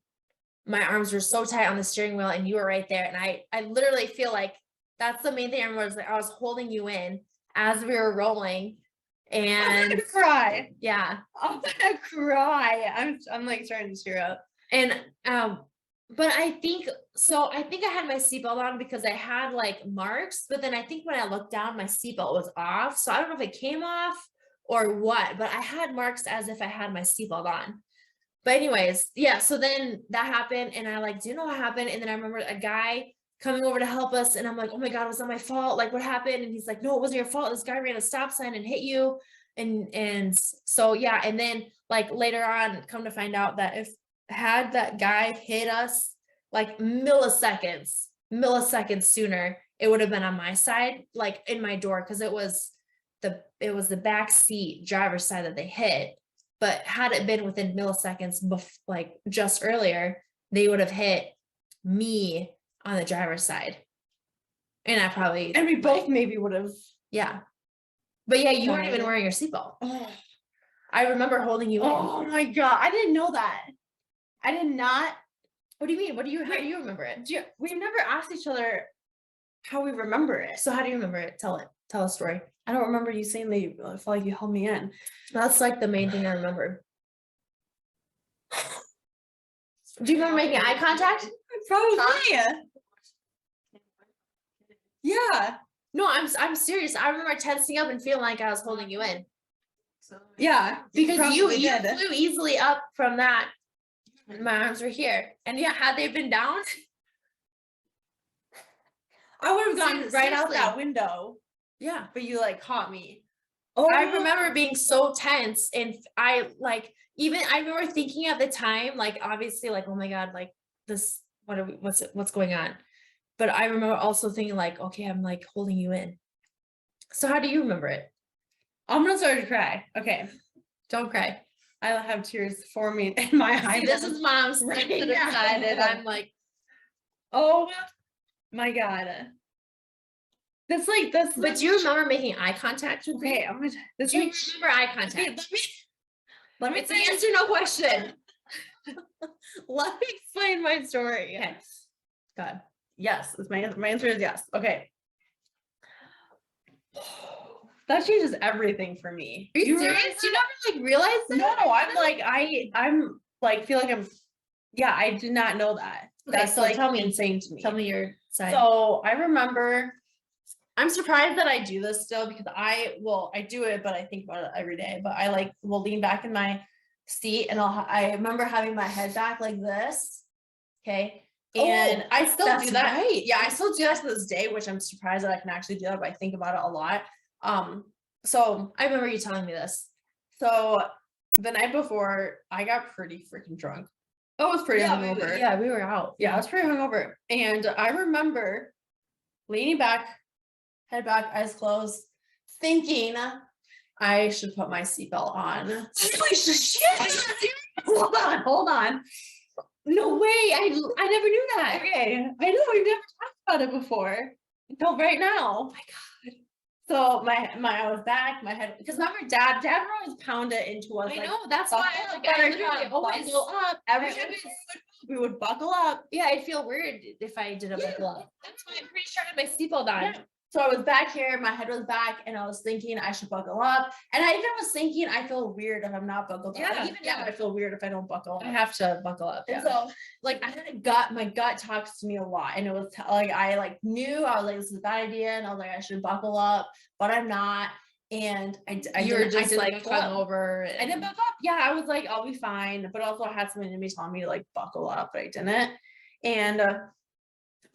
My arms were so tight on the steering wheel and you were right there. And I literally feel like that's the main thing I remember, was like I was holding you in as we were rolling. I'm And gonna cry. yeah. I'm gonna cry. I'm like starting to tear up. And but I think I had my seatbelt on because I had like marks, but then I think when I looked down, my seatbelt was off. So I don't know if it came off or what, but I had marks as if I had my seatbelt on. But anyways, yeah, so then that happened and I like didn't know what happened. And then I remember a guy coming over to help us, and I'm like, oh my God, was that my fault? Like, what happened? And he's like, no, it wasn't your fault. This guy ran a stop sign and hit you. And so yeah, and then like later on, come to find out that if had that guy hit us like milliseconds sooner, it would have been on my side, like in my door, because it was the back seat driver's side that they hit. But had it been within milliseconds, like just earlier, they would have hit me on the driver's side. And I probably, And we both maybe would have. yeah. But yeah, you weren't Died. even wearing your seatbelt. Oh, I remember holding you in. oh my God. I didn't know that. I did not. What do you mean? How do you remember it? We've never asked each other how we remember it. So how do you remember it? Tell a story. I don't remember you saying that I felt like you held me in. That's like the main thing I remember. Do you remember making eye contact? Probably. Yeah. No, I'm serious. I remember tensing up and feeling like I was holding you in. Yeah. Because you probably did. flew easily up from that. And my arms were here. And yeah, had they been down, I would have gone right out Seriously. that window, yeah. but you like caught me. I remember being so tense, and I remember thinking at the time, like obviously like, oh my God, like this, what's going on? But I remember also thinking like, okay, I'm like holding you in. So how do you remember it? I'm gonna start to cry. Okay. Don't cry. I have tears forming in my eyes. See, this is mom's right to the Yeah. side, and I'm like, Oh my God. That's like this. but do you remember making eye contact with me? Okay, I'm gonna. This Do you makes. remember eye Okay, contact? let me It's a yes or no question. let me explain my story. Okay. God. Yes, my answer is yes. Okay. That changes everything for me. Are you serious? You never like realized that? No, I'm like feel like yeah, I did not know that. Okay, That's so like tell me. insane to me. Tell me your side. So I remember, I'm surprised that I do this still because I do it, but I think about it every day. But I like will lean back in my seat and I remember having my head back like this. Okay. And Oh, I still that's do that. right. Yeah, I still do that to this day, which I'm surprised that I can actually do that, but I think about it a lot. So I remember you telling me this. so the night before I got pretty freaking drunk. I was pretty hungover. Yeah, we were out. Yeah, I was pretty hungover. And I remember leaning back, head back, eyes closed, thinking I should put my seatbelt on. Hold on. No way. I never knew that. Okay. I know we've never talked about it before. Until right now. Oh my God. So I was back, my head, because remember dad would always pound it into us. I like, know. That's why buckle I up, literally always buckle up. Every time always- we would buckle up. Yeah, I'd feel weird if I didn't buckle up. That's why I'm pretty sure I had my seatbelt on. Yeah. So I was back here, my head was back, and I was thinking I should buckle up. And I even was thinking I feel weird if I'm not buckled up. Yeah, Like, even now I feel weird if I don't buckle up. I have to buckle up. And Yeah. so like I had my gut talks to me a lot. And it was like I like knew I was like, this is a bad idea. And I was like, I should buckle up, but I'm not. and I You were didn't- I just didn't like buckle up. hungover. I didn't buckle up. Yeah, I was like, I'll be fine. But also I had something in me telling me to like buckle up, but I didn't. And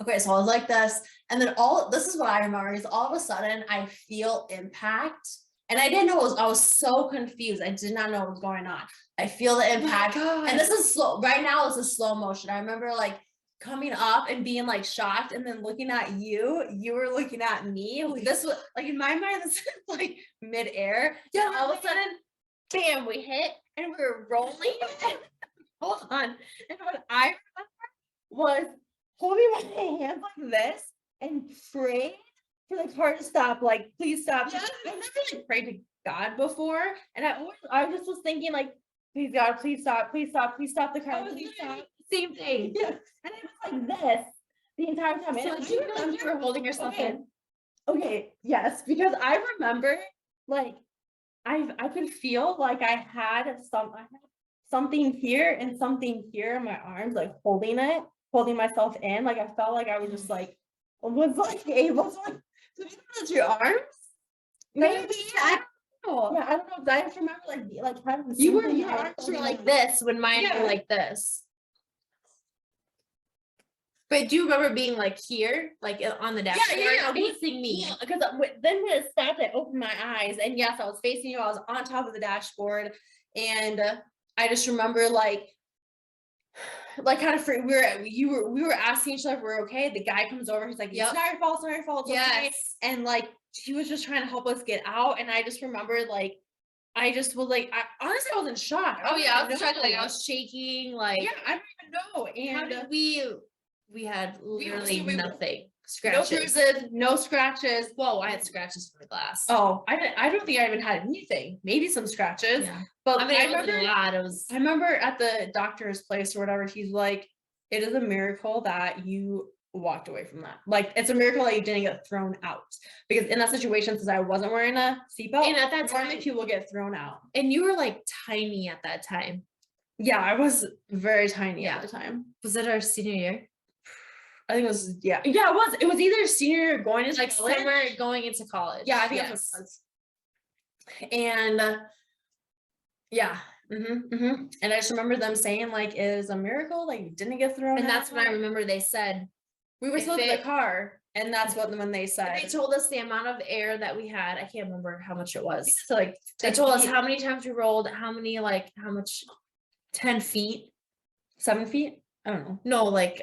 okay, so I was like this. And then this is what I remember is all of a sudden I feel impact. And I didn't know I was so confused. I did not know what was going on. I feel the impact. And this is slow. Right now it's a slow motion. I remember like coming up and being like shocked and then looking at you. You were looking at me. This was like in my mind, this is like midair. Yeah, all of a sudden, bam, we hit and we were rolling. Hold on. And what I remember was holding my hands like this and praying for the car to stop. Like, please stop. Yeah. I've never like prayed to God before. And I just was thinking like, please God, please stop, please stop, please stop the car. Please stop. Same thing. Yeah. And I was like this the entire time. So And do you remember you were holding yourself okay. in? Okay, yes, because I remember like I could feel like I had something here and something here in my arms, like holding myself in. Like I felt like I was just like was like able to like lift your arms. Maybe. I don't know. Yeah, I don't know. I just remember like having Your something arms were holding like my- this when mine Yeah. were like this. But do you remember being like here, like on the dashboard, yeah. facing me? Yeah, because then when it stopped, I opened my eyes, and yes, I was facing you. I was on top of the dashboard, and I just remember like kind of we were asking each other if we're okay. The guy comes over, he's like, Yep. "It's not your fault, it's not your fault, it's okay." Yes. And like he was just trying to help us get out, and I just remember like I just was like, I honestly I was in shock. Oh yeah, I don't was even trying to, like, I know. was shaking, like Yeah, I don't even know. how And did we had literally we- nothing. no Scratches. bruises, no scratches. Whoa, I had scratches from the glass. Oh, I don't think I even had anything. Maybe some scratches. Yeah. But I mean, I it wasn't remember a lot. It was I remember at the doctor's place or whatever, he's like, it is a miracle that you walked away from that. Like, it's a miracle that you didn't get thrown out. Because in that situation, since I wasn't wearing a seatbelt, And at that normally time- people get thrown out. and you were like tiny at that time. Yeah, I was very tiny Yeah. at the time. Was it our senior year? I think it was, yeah. Yeah, it was. It was either senior year going into Like college. summer going into college. Yeah, I think Yes. that's what it was. And yeah. And I just remember them saying like, it is a miracle, like you didn't get thrown out. And that's when I remember they said we were if still in it- the car, and that's what when they said. they told us the amount of air that we had. I can't remember how much it was. So like They told us how many times we rolled, how much 10 feet. 7 feet. I don't know. No, like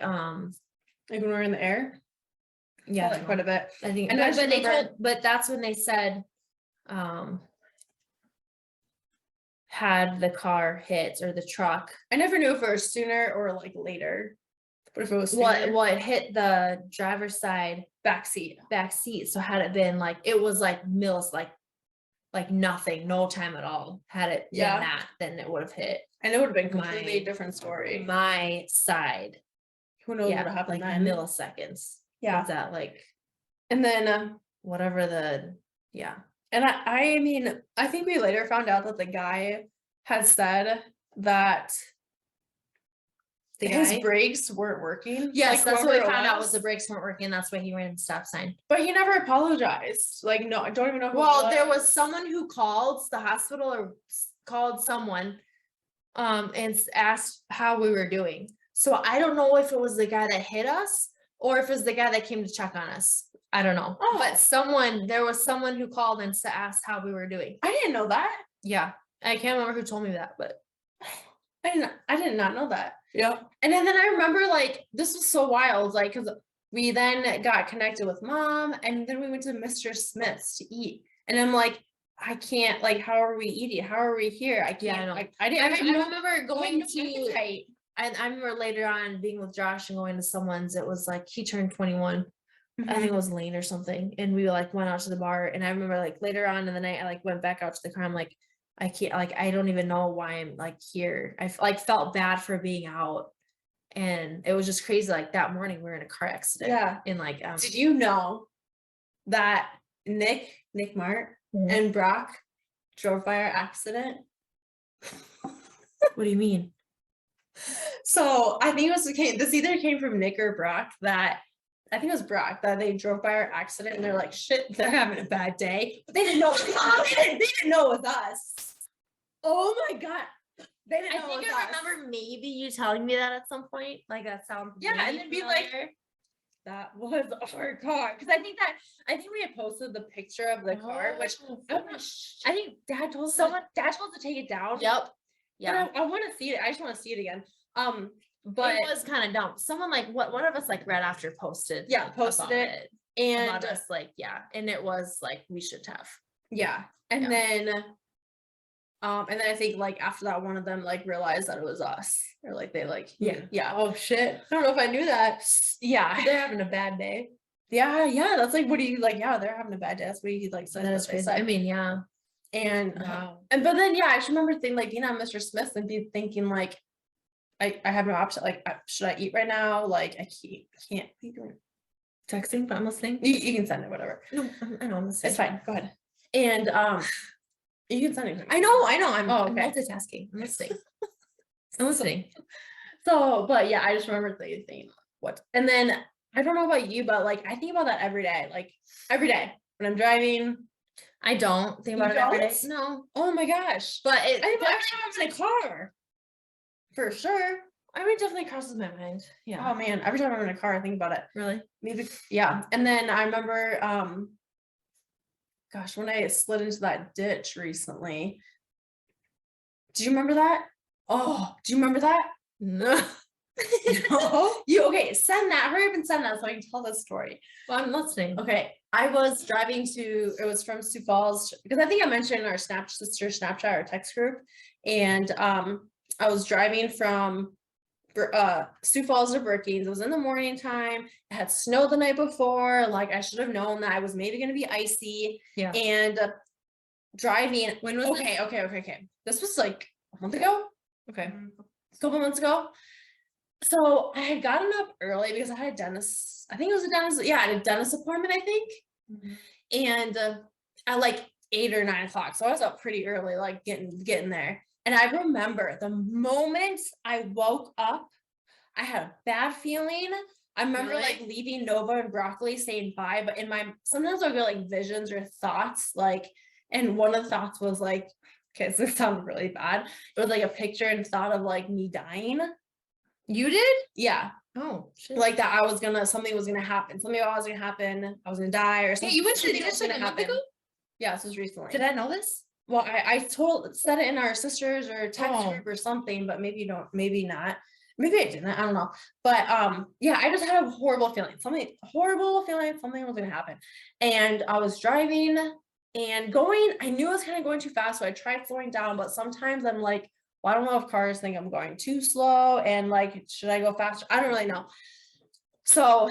Like when we're in the air. yeah, Like quite a bit. I think And I but, just but they remember- told but that's when they said had the car hit or the truck. I never knew if it was sooner or like later. But if it was What sooner, what hit the driver's side back seat. back seat. So had it been like it was like mills like nothing, no time at all. Had it been Yeah. that, then it would have hit And it would have been completely My- different story. my side. Who knows Yeah, what happened like then? milliseconds. Yeah. Is that like And then whatever the yeah. and I mean, I think we later found out that the guy had said that his guy? brakes weren't working. Yes, like, that's what we whoever it found out was the brakes weren't working. That's why he ran the stop sign. But he never apologized. Like, no, I don't even know who it Well, there was someone who called the hospital or called someone and asked how we were doing. So I don't know if it was the guy that hit us or if it was the guy that came to check on us. I don't know. Oh. But there was someone who called and asked how we were doing. I didn't know that. Yeah. I can't remember who told me that, but I did not know that. Yeah. And then I remember like this was so wild, like because we then got connected with mom and then we went to Mr. Smith's to eat. And I'm like, I can't, like, how are we eating? How are we here? I can't. Yeah, I know. I didn't I remember going no to appetite. I remember later on being with Josh and going to someone's. It was like he turned 21. I think it was Lane or something. And we like went out to the bar. And I remember like later on in the night, I like went back out to the car. I'm like, I can't, like, I don't even know why I'm like here. I like felt bad for being out. And it was just crazy. Like that morning we were in a car accident. Yeah. In like Did you know that Nick Mart Mhm. and Brock drove by our accident? What do you mean? So I think this either came from Nick or Brock that I think it was Brock, that they drove by our accident and they're like, shit, they're having a bad day. But they didn't know. They didn't know it was us. Oh my God. They didn't I know think it was I us. remember maybe you telling me that at some point. Like that sounds Yeah, and really then be like, familiar. that was our car. Because I think we had posted the picture of the car, which Oh, I think Dad told Someone- Dad told us to take it down. Yep. But Yeah. I want to see it. I just want to see it again. But it was kind of dumb. Someone like one of us like right after posted. Yeah, like, posted about it. and about us like and it was like we should have. yeah, and Yeah. then I think like after that, one of them like realized that it was us, or like they like yeah. Oh shit. I don't know if I knew that. Yeah, They're having a bad day. yeah. That's like, what do you like? Yeah, they're having a bad day. That's what he like said. That is they crazy. said. I mean, yeah. And Wow. and but then I just remember thinking like being on Mr. Smith and be thinking like, I have no option. Like, should I eat right now? Like, I can't be doing. Texting, but I'm listening. You can send it, whatever. No, I know I'm listening. It's fine. Go ahead. And you can send it. I know. I'm Oh, I'm okay. multitasking. I'm listening. I'm listening. So, but yeah, I just remember thinking what, and then I don't know about you, but like I think about that every day, like every day when I'm driving. I don't think You about it every day. don't? No. Oh my gosh. But it I think every time I'm in a car. For sure. I mean, it definitely crosses my mind. Yeah. Oh man, every time I'm in a car, I think about it. Really? Maybe, yeah. And then I remember, gosh, when I slid into that ditch recently. Do you remember that? Oh, do you remember that? No. No? You okay? Send that. Hurry up and send that so I can tell this story. Well, I'm listening. Okay, I was driving it was from Sioux Falls, because I think I mentioned in our Snapchat or text group, and I was driving from Sioux Falls to Brookings. It was in the morning time. It had snowed the night before. Like, I should have known that it was maybe going to be icy. Yeah. And driving. When was okay. This was like a month ago. Okay. A couple months ago. So I had gotten up early because I had a dentist. I think it was a dentist. Yeah, I had a dentist appointment, I think. And at like 8 or 9 o'clock. So I was up pretty early, like getting there. And I remember the moment I woke up, I had a bad feeling. I remember Really? like leaving Nova and Broccoli saying bye, but sometimes I'll get like visions or thoughts, like, and one of the thoughts was like, okay, so this sounds really bad. It was like a picture and thought of like me dying. You did? Yeah. Oh, shit. Like that something was gonna happen. Something was gonna happen. I was gonna die or something. you went to the something was dentist like gonna a month happen. ago? Yeah, this was recently. Did I know this? Well, I said it in our sisters or text Oh. group or something, but maybe not. Maybe I didn't. I don't know. But yeah, I just had a horrible feeling. Something was gonna happen. And I was driving and going. I knew I was kind of going too fast, so I tried slowing down. But sometimes I'm like, well, I don't know if cars think I'm going too slow, and like, should I go faster? I don't really know. So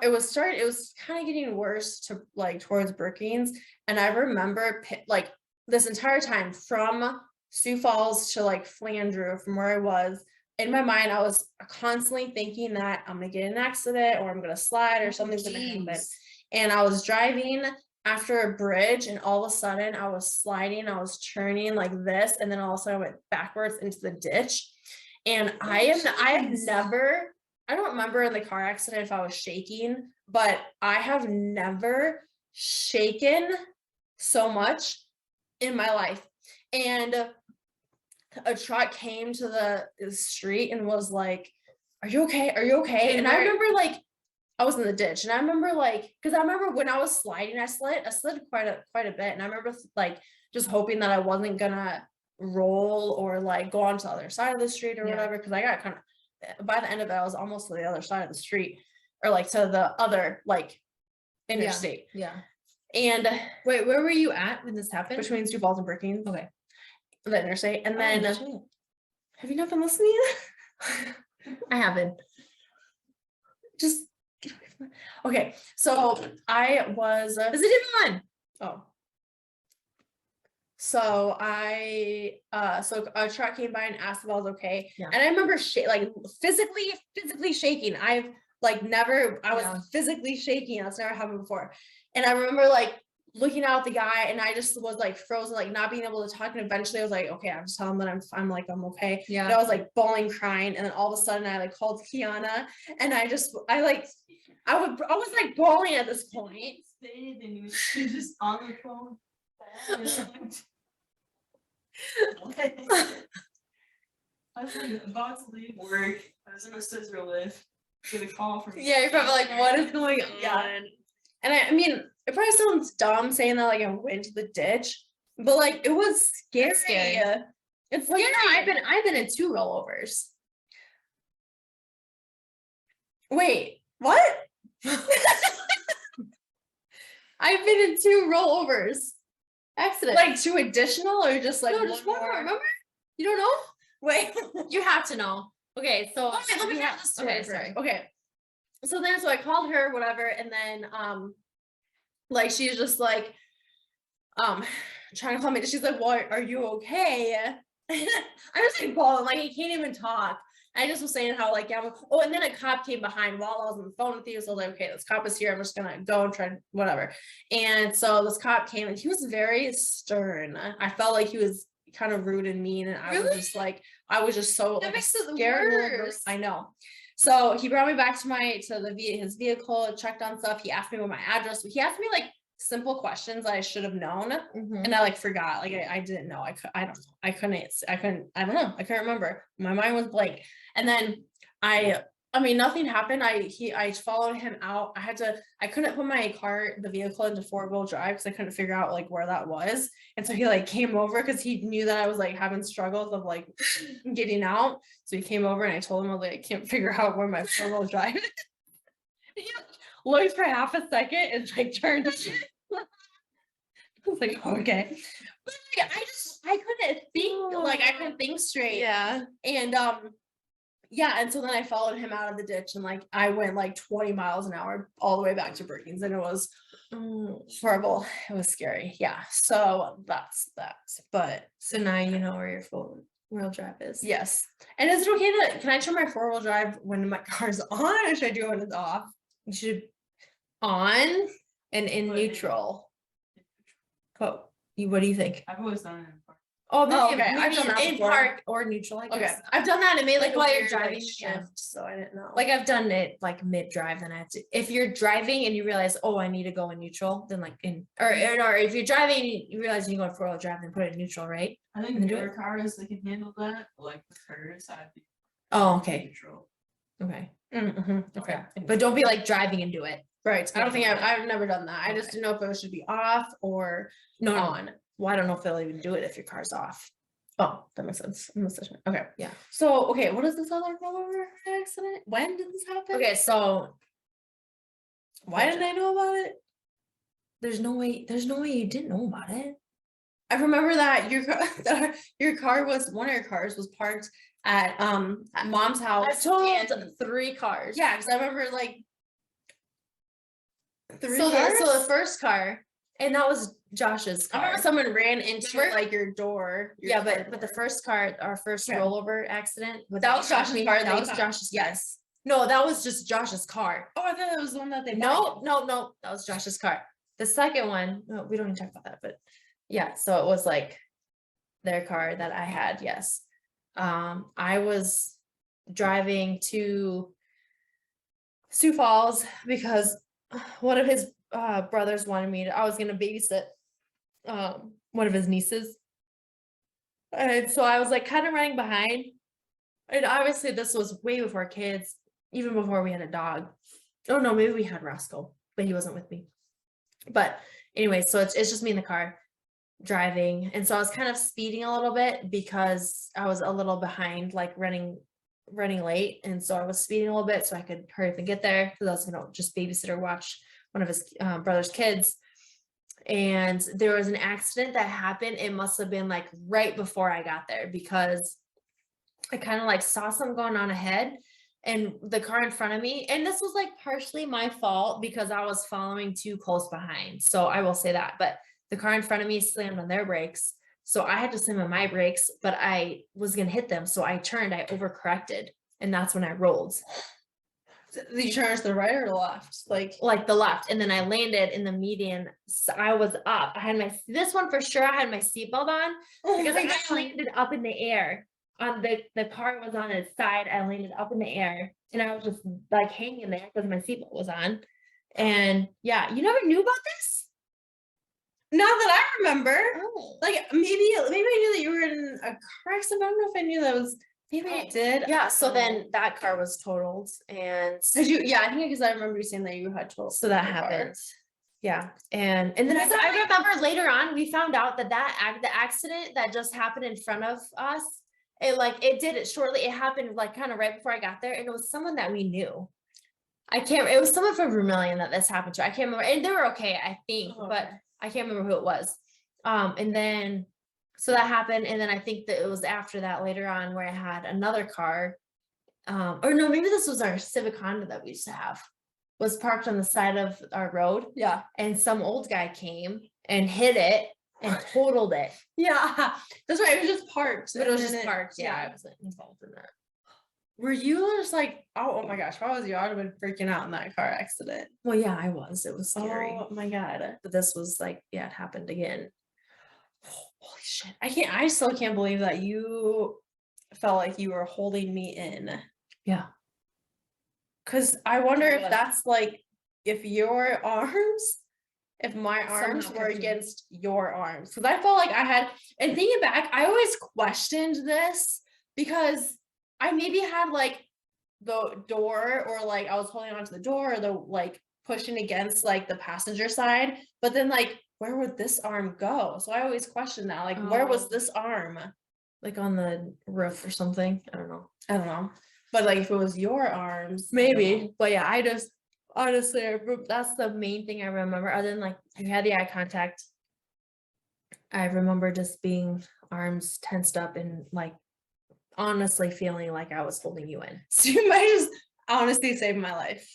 it was kind of getting worse to like towards Brookings. And I remember like this entire time from Sioux Falls to like Flandreau, from where I was, in my mind, I was constantly thinking that I'm gonna get in an accident or I'm gonna slide or something's gonna happen. And I was driving after a bridge, and all of a sudden I was sliding, I was turning like this, and then all of a sudden I went backwards into the ditch. And I don't remember in the car accident if I was shaking, but I have never shaken so much in my life. And a truck came to the street and was like, are you okay? Are you okay? And I remember like, I was in the ditch, and I remember like, because I remember when I was sliding, I slid quite a bit. And I remember like just hoping that I wasn't gonna roll or like go onto the other side of the street or whatever. Because I got kind of, by the end of it, I was almost to the other side of the street, or like to the other like interstate. Yeah. And Wait, where were you at when this happened? between Sioux Falls and Brookings. Okay. The interstate. And then Oh, have you not been listening? I haven't. Just get away from that. Okay, so I was Is it even one? oh. So so a truck came by and asked if I was okay. Yeah. And I remember like physically shaking. I was Yeah. physically shaking. That's never happened before. And I remember like looking out at the guy, and I just was like frozen, like not being able to talk. And eventually I was like, okay, I'm just telling him that I'm okay. Yeah. And I was like bawling, crying. And then all of a sudden I like called Kiana, and I like I was like bawling at this point. Stayed and you were just on the phone. I was like about to leave work. I was in a scissor lift. Get a call from. Yeah, you're probably like, what is going on? Yeah. And I mean, it probably sounds dumb saying that like I went into the ditch, but like it was scary. It's scary. It's Well, scary. you know, I've been in 2 rollovers. Wait, what? I've been in 2 rollovers. Accident. Like 2 additional or just like no, just one more. Remember? You don't know? Wait. You have to know. Okay, so Okay, let me we tell have- the story. okay, first. sorry. Okay. So I called her, whatever, and then like she's just like trying to call me. She's like, "Well, are you okay?" I was like bawling, like I can't even talk. I just was saying how like oh, and then a cop came behind while I was on the phone with you. So I was like, okay, this cop is here. I'm just gonna go and try whatever. And so this cop came and he was very stern. I felt like he was kind of rude and mean, and I was Really? just like, I was just so That like, makes it scared little girl. worse. I know. So he brought me back to his vehicle, checked on stuff. He asked me what my address was. He asked me like simple questions that I should have known. Mhm. And I like forgot, like I didn't know. I don't know. I don't know. I couldn't remember. My mind was blank. And then I mean, nothing happened. I followed him out. I couldn't put the vehicle into 4-wheel drive because I couldn't figure out like where that was. And so he like came over because he knew that I was like having struggles of like getting out. So he came over and I told him I was like, I can't figure out where my 4-wheel drive is. He looked for half a second and like turned. I was like, okay. But like, I couldn't think, like I couldn't think straight. Yeah. And yeah, and so then I followed him out of the ditch and like I went like 20 miles an hour all the way back to Brookings, and it was horrible. It was scary. Yeah. So that's that. But So now you know where your 4-wheel drive is. yes. And is it okay can I turn my 4-wheel drive when my car's on, or should I do it when it's off? You should on and in But- neutral. What do you think? I've always done it in park. Oh, okay. maybe I've done that in before. park or neutral, I Okay. guess. I've done that and it made Like like, while a you're weird, driving, like, yeah. shift, so I didn't know. Like I've done it like mid-drive, then I have to, if you're driving and you realize, oh, I need to go in neutral, then like or if you're driving and you realize you go in 4-wheel drive, then put it in neutral, right? I think And do newer cars that can handle that, like the hers, I'd be Oh, okay. neutral. Okay. Okay. But don't be like driving into it. Right. I don't think Yeah. I've never done that. I just Okay. didn't know if it should be off or No, no. on. Well, I don't know if they'll even do it if your car's off. Oh, that makes sense. Okay. Yeah. So, okay, what is this other rollover accident? When did this happen? Okay, so Why didn't I know about it? there's no way you didn't know about it. I remember that your car was one of your cars was parked at mom's house. I've told and- 3 cars. yeah, because I remember like 3 So cars. the first car, and that was Josh's I car. remember someone ran into Remember? like your door. your Yeah, car but the door. first car, our first Okay. rollover accident. That was Josh's me, car, That they was found. Josh's. car. Yes. No, that was just Josh's car. Oh, I thought that was the one that they No, that was Josh's car. The second one, no, we don't need to talk about that, but yeah, so it was like their car that I had, yes. I was driving to Sioux Falls because one of his brothers wanted me to, I was gonna babysit one of his nieces. And so I was like kind of running behind. And obviously this was way before kids, even before we had a dog. Oh no, maybe we had Roscoe, but he wasn't with me. But anyway, so it's just me in the car driving. And so I was kind of speeding a little bit because I was a little behind, like running late. And so I was speeding a little bit so I could hurry up and get there because I was gonna just babysit or watch one of his brother's kids. And there was an accident that happened. It must have been like right before I got there because I kind of like saw something going on ahead and the car in front of me. And this was like partially my fault because I was following too close behind. So I will say that, but the car in front of me slammed on their brakes. So I had to slam on my brakes, but I was going to hit them. So I turned, I overcorrected, and that's when I rolled. Did you turn to the right or the left? Like the left, and then I landed in the median. So I was up. I had this one for sure. I had my seatbelt on because I landed up in the air. on the car was on its side. I landed up in the air and I was just like hanging there because my seatbelt was on. And yeah, you never knew about this? Not that I remember. Oh. Like maybe I knew that you were in a car accident. I don't know if I knew that was. Maybe I did. Yeah, so then Oh. that car was totaled and Did you? Yeah, I think because I remember you saying that you had told. so that your car. happened. Yeah, and then Was I that like- remember later on we found out that the accident that just happened in front of us, it did it shortly. It happened like kind of right before I got there, and it was someone that we knew. It was someone from Vermilion that this happened to. I can't remember, and they were okay, I think, Oh, but okay. I can't remember who it was. And then so that happened, and then I think that it was after that later on where I had another car. Or no, maybe this was our Civic Honda that we used to have, was parked on the side of our road, Yeah. and some old guy came and hit it and totaled it. Yeah. That's right. It was just parked. But it was and just then parked. Yeah, I wasn't involved in that. Were you just like, oh my gosh, if I was you, I would have been freaking out in that car accident. Well, yeah, I was. It was scary. Oh my God. But this was like, yeah, it happened again. Holy shit. I still can't believe that you felt like you were holding me in. Yeah. Cause I wonder I if was. that's like, if your arms, if my arms Somehow were kept you- against your arms. Cause I felt like I had, and thinking back, I always questioned this because I maybe had like the door or like I was holding onto the door or the like pushing against like the passenger side, but then like, where would this arm go? So I always questioned that, like, where was Oh. this arm? Like on the roof or something. I don't know. I don't know. But like if it was your arms, I don't Maybe. know. But yeah, I just honestly, that's the main thing I remember. Other than like we had the eye contact. I remember just being arms tensed up and like honestly feeling like I was holding you in. So you might just honestly save my life.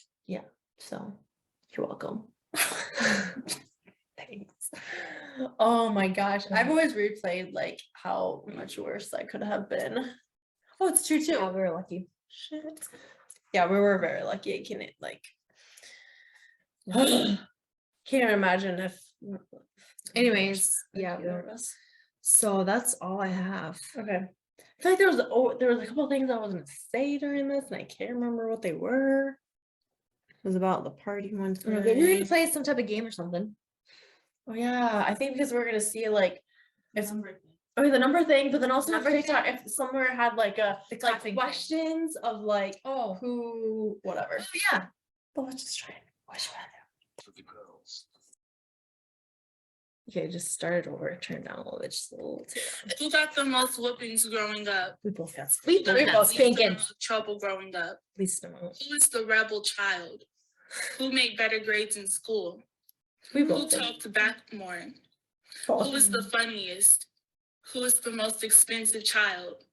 So you're welcome. Thanks. Oh my gosh. I've Yeah. always replayed like how much worse I could have been. Oh, it's true Yeah, too. we were lucky. Shit. Yeah, we were very lucky. I can't like can't imagine if Anyways, I'd yeah. be nervous. So that's all I have. Okay. I feel like there was a couple of things I was gonna say during this, and I can't remember what they were. It was about the party one We were gonna time. play some type of game or something. Oh yeah, I think because we're gonna see like if Number thing. okay the number thing, but then also Number if TikTok, thing? if somewhere had like a The like clapping thing. questions of like Oh, who whatever. yeah. But let's just try it. Which one? Okay, just start it over. Turn it down a little bit. Just a little too loud. Who got the most whoopings growing up? We both got We we both both got spanking. Trouble growing up. Least amount. Who is the rebel child? Who made better grades in school? We Who both did. talked back more? Who is the funniest? Who is the most expensive child?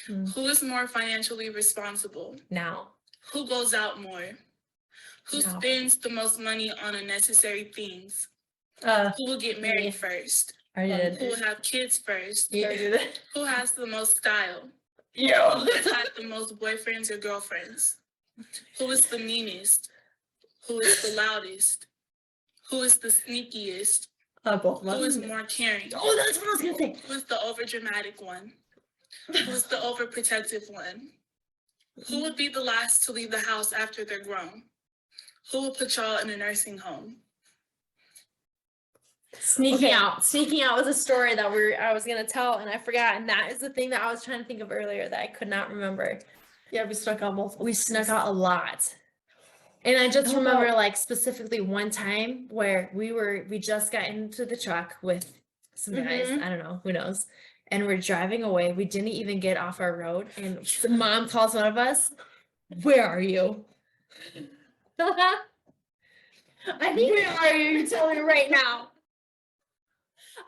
Hmm. Who is more financially responsible? Now. Who goes out more? Who No. spends the most money on unnecessary things? Who will get Me. married first? I did. Who will have kids first? Yeah. Who has the most style? Yeah. Who has had the most boyfriends or girlfriends? Who is the meanest? Who is the loudest? Who is the sneakiest? Both of Who is us. more caring? Oh, that's what I was gonna say. Who is the overdramatic one? Who is the overprotective one? Who would be the last to leave the house after they're grown? Who will put y'all in a nursing home? Sneaking Okay. out. Sneaking out was a story that I was gonna tell and I forgot. And that is the thing that I was trying to think of earlier that I could not remember. Yeah, we snuck out multiple. We snuck out a lot. And I just How remember about- like specifically one time where we just got into the truck with some guys, Mhm. I don't know, who knows. And we're driving away. We didn't even get off our road. And the mom calls one of us, "Where are you?" I think Where are you? you tell me right now.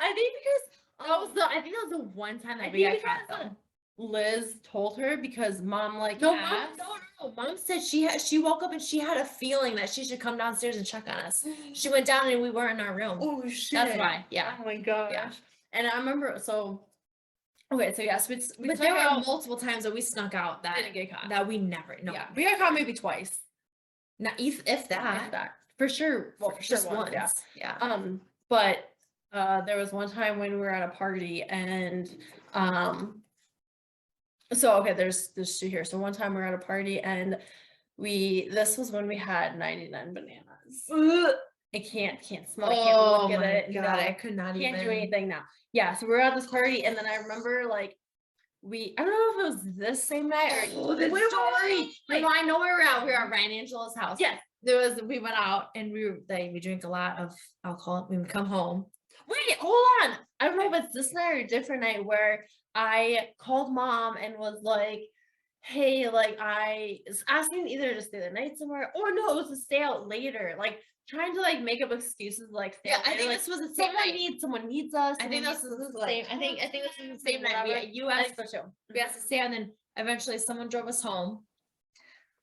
I think because I think that was the one time that we got think caught because, though. Liz told her because mom like No, asked. Mom said she woke up and she had a feeling that she should come downstairs and check on us. She went down and we weren't in our room. Oh shit. That's why, yeah. Oh my gosh. And I remember okay, so yes, we But snuck there were out. multiple times that we snuck out that Didn't get caught. that we never Yeah, we got caught maybe twice. not if that, that. for sure. Well, for sure just once, once. yeah. Yeah. But there was one time when we were at a party and So okay, there's two here. So one time we were at a party and this was when we had 99 bananas. I can't smell it, can't Oh look at my it. God, no, I could not can't do even. anything now. Yeah, so we were at this party and then I remember like I don't know if it was this same night or Oh, this story. No, I know where we're at. We were at Ryan Angela's house. Yeah. We went out and we drink a lot of alcohol. We would come home. Wait, hold on. I don't know if it's this night or a different night where I called mom and was like, hey, like I was asking either to stay the night somewhere or no, it was to stay out later. Like trying to like make up excuses like stay Yeah, out I later, think like, this was the same night. someone needs us. I think someone this needs was us, the like, same. I think this was the same night. whatever. You I asked think so too. we asked to stay, and then eventually someone drove us home.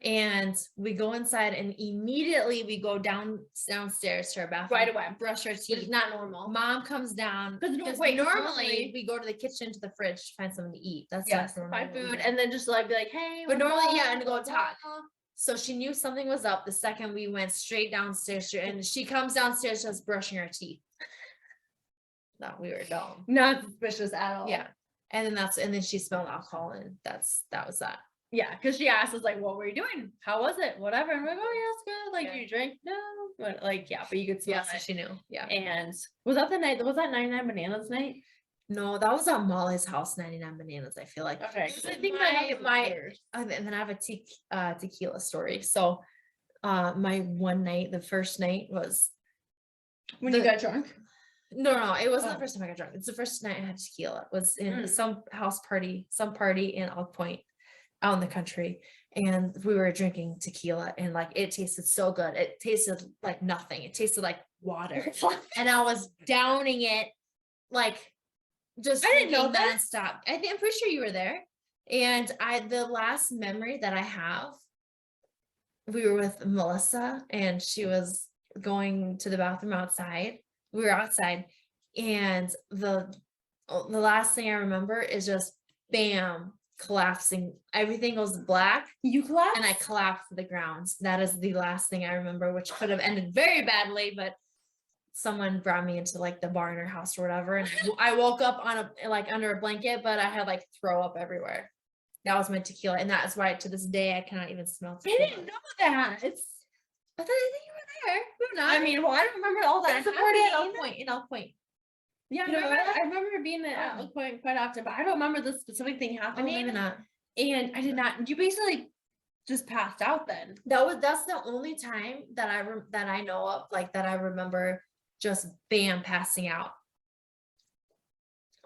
And we go inside, and immediately we go downstairs to our bathroom. Right away. Brush our Which teeth. is not normal. Mom comes down 'Cause because wait, normally we go to the kitchen to the fridge to find something to eat. That's Yes, normal find what we food do. and then just like be like, hey, But what's normally, yeah, up? and go Blah, talk. blah. So she knew something was up the second we went straight downstairs, and she comes downstairs just brushing her teeth. No, we were dumb. Not suspicious at all. Yeah. And then she smelled alcohol, and that was that. Yeah, because she asked us like, what were you doing? How was it? Whatever. And we're like, oh yeah, it's good. Like Yeah. you drink? No. But like, yeah, but you could smell Yeah, so it. she knew. Yeah. And was that the night? Was that 99 bananas night? No, that was at Molly's house, 99 bananas, I feel like. Okay. 'cause I My- think that was my- yours. And then I have a tequila story. So my one night, the first night was When you the- got drunk. no, it wasn't Oh. the first time I got drunk. It's the first night I had tequila. It was in Mm. some party in Elk Point out in the country. And we were drinking tequila, and like it tasted so good. It tasted like nothing. It tasted like water. And I was downing it like just I didn't know drinking that. nonstop. I'm pretty sure you were there. And the last memory that I have, we were with Melissa, and she was going to the bathroom outside. We were outside, and the last thing I remember is just bam, collapsing. Everything goes black, You collapsed? and I collapsed to the ground. That is the last thing I remember, which could have ended very badly, but someone brought me into like the barn or house or whatever, and I woke up on under a blanket, but I had like throw up everywhere. That was my tequila, and that is why to this day I cannot even smell I tequila. didn't know that. I thought you were there. No, I mean, well, I don't remember all that. that's the party at Elk happening. Point. In Elk Point. Yeah, You know that? I remember being at Oh. Elk Point quite often, but I don't remember the specific thing Oh, happening. maybe not. And I did not. You basically just passed out then. That's the only time that I know of, like that I remember just bam passing out.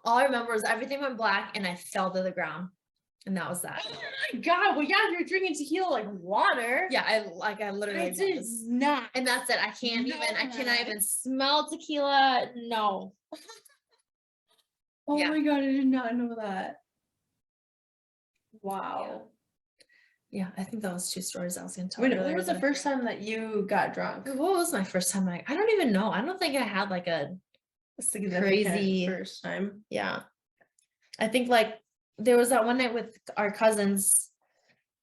All I remember is everything went black and I fell to the ground, and that was that. Oh my god! Well, yeah, you're drinking tequila like water. Yeah, I literally I did was. not. And that's it. I cannot No. even smell tequila. No. Oh Yeah. my god, I did not know that. Wow. Yeah, I think that was two stories I was gonna tell. When earlier, was the but I first time that you got drunk? forgot. What was my first time? I don't even know. I don't think I had like a Significant Crazy. first time. yeah. I think like there was that one night with our cousins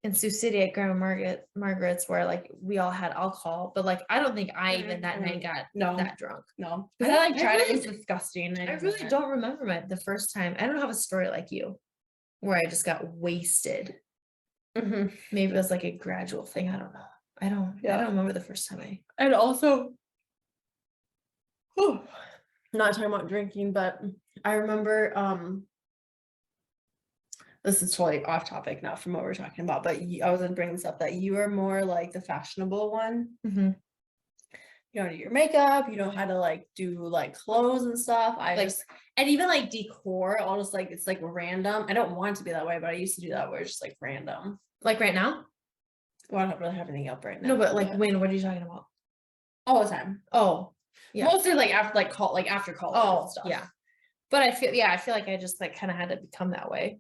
in Sioux City at Grandma Margaret's where like we all had alcohol, but like I don't think I even that night got No, that drunk. no. I Because I like don't- I tried it. It really- was disgusting. I really don't remember the first time. I don't have a story like you where I just got wasted. Mm-hmm. Maybe it was like a gradual thing. I don't know. I don't remember the first time And also, not talking about drinking, but I remember this is totally off topic now from what we're talking about, but I was gonna bring this up that you are more like the fashionable one. Mhm. You don't do your makeup, you know how to like do like clothes and stuff. I Like- just and even like decor, I'll just like it's like random. I don't want it to be that way, but I used to do that where it's just like random. Like right now? Well, I don't really have anything up right now. No, but like when? What are you talking about? all the time. Oh, yeah. Mostly like after college Oh, and stuff. yeah. But I feel like I just like kind of had to become that way.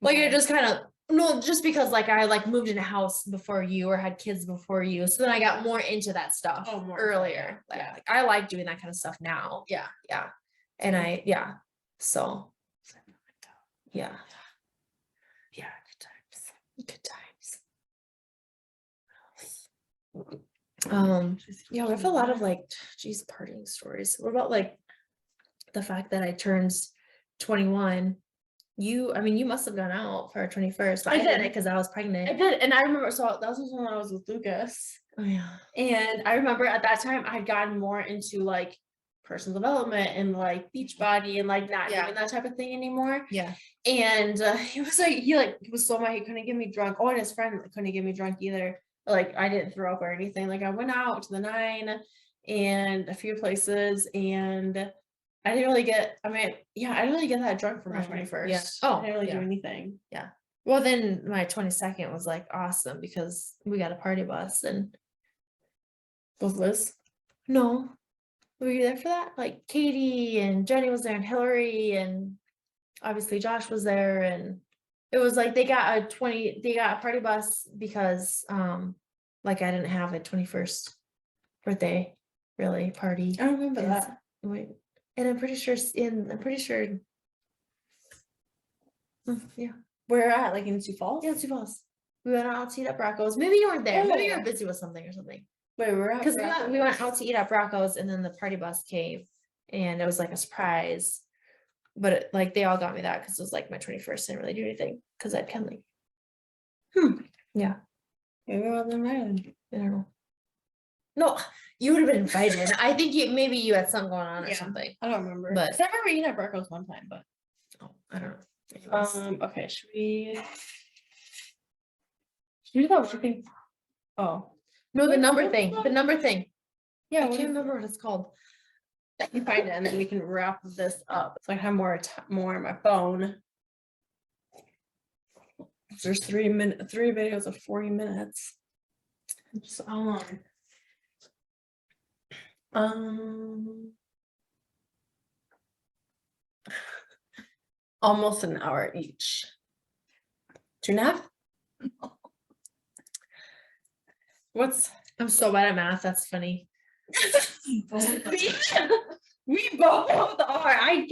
Like I just kind of no, just because like I like moved in a house before you or had kids before you, so then I got more into that stuff Oh, more, earlier. yeah, Like, yeah. like, I like doing that kind of stuff now. Yeah. Yeah. And so yeah. Yeah, good times. Good times. Yeah, we have a lot of like, geez, partying stories. What about like the fact that I turned 21 You must have gone out for our 21st, but I I did did. it because I was I pregnant. did, and I remember, so that was when I was with Lucas. Oh yeah. And I remember at that time I'd gotten more into like personal development and like Beachbody and like not Yeah. doing that type of thing anymore. Yeah. And he was like, he was so mad he couldn't get me drunk. Oh, and his friend couldn't get me drunk either. Like I didn't throw up or anything. Like I went out to the 9 and a few places, and I didn't really get. I didn't really get that drunk for my Oh, 21st. yeah. Oh, I didn't really do yeah. anything. Well, then my 22nd was like awesome because we got a party bus and Both Liz. no, were you there for that? Like Katie and Jenny was there and Hillary and obviously Josh was there, and it was like they got a party bus because like I didn't have a 21st birthday really party. I don't remember It's- that. wait, and I'm pretty sure yeah. Where at? Like in Sioux Falls? Yeah, Sioux Falls. We went out to eat at Bracco's. Maybe you weren't there. Maybe you Oh. were busy with something or something. Wait, we're at Because Bracco's? we went out to eat at Bracco's and then the party bus came and it was like a surprise. But like they all got me that because it was like my 21st. Didn't really do anything because I had Kenley. Yeah. Maybe I wasn't invited. I don't know. No, you would have been invited. I think maybe you had something going on or Yeah. something. I don't remember. But- 'Cause I remember eating at Bracco's one time, but Oh, I don't know. Anyways. okay, should we do that one thing? Oh. No, the number what's thing. that? The number thing. Yeah, I what can't is remember what it's called. it? You find it and then we can wrap this up. So I have more on my phone. There's 3 videos of 40 minutes. So how long? Almost an hour each. 2.5? What's I'm so bad at math. That's funny. we both are. I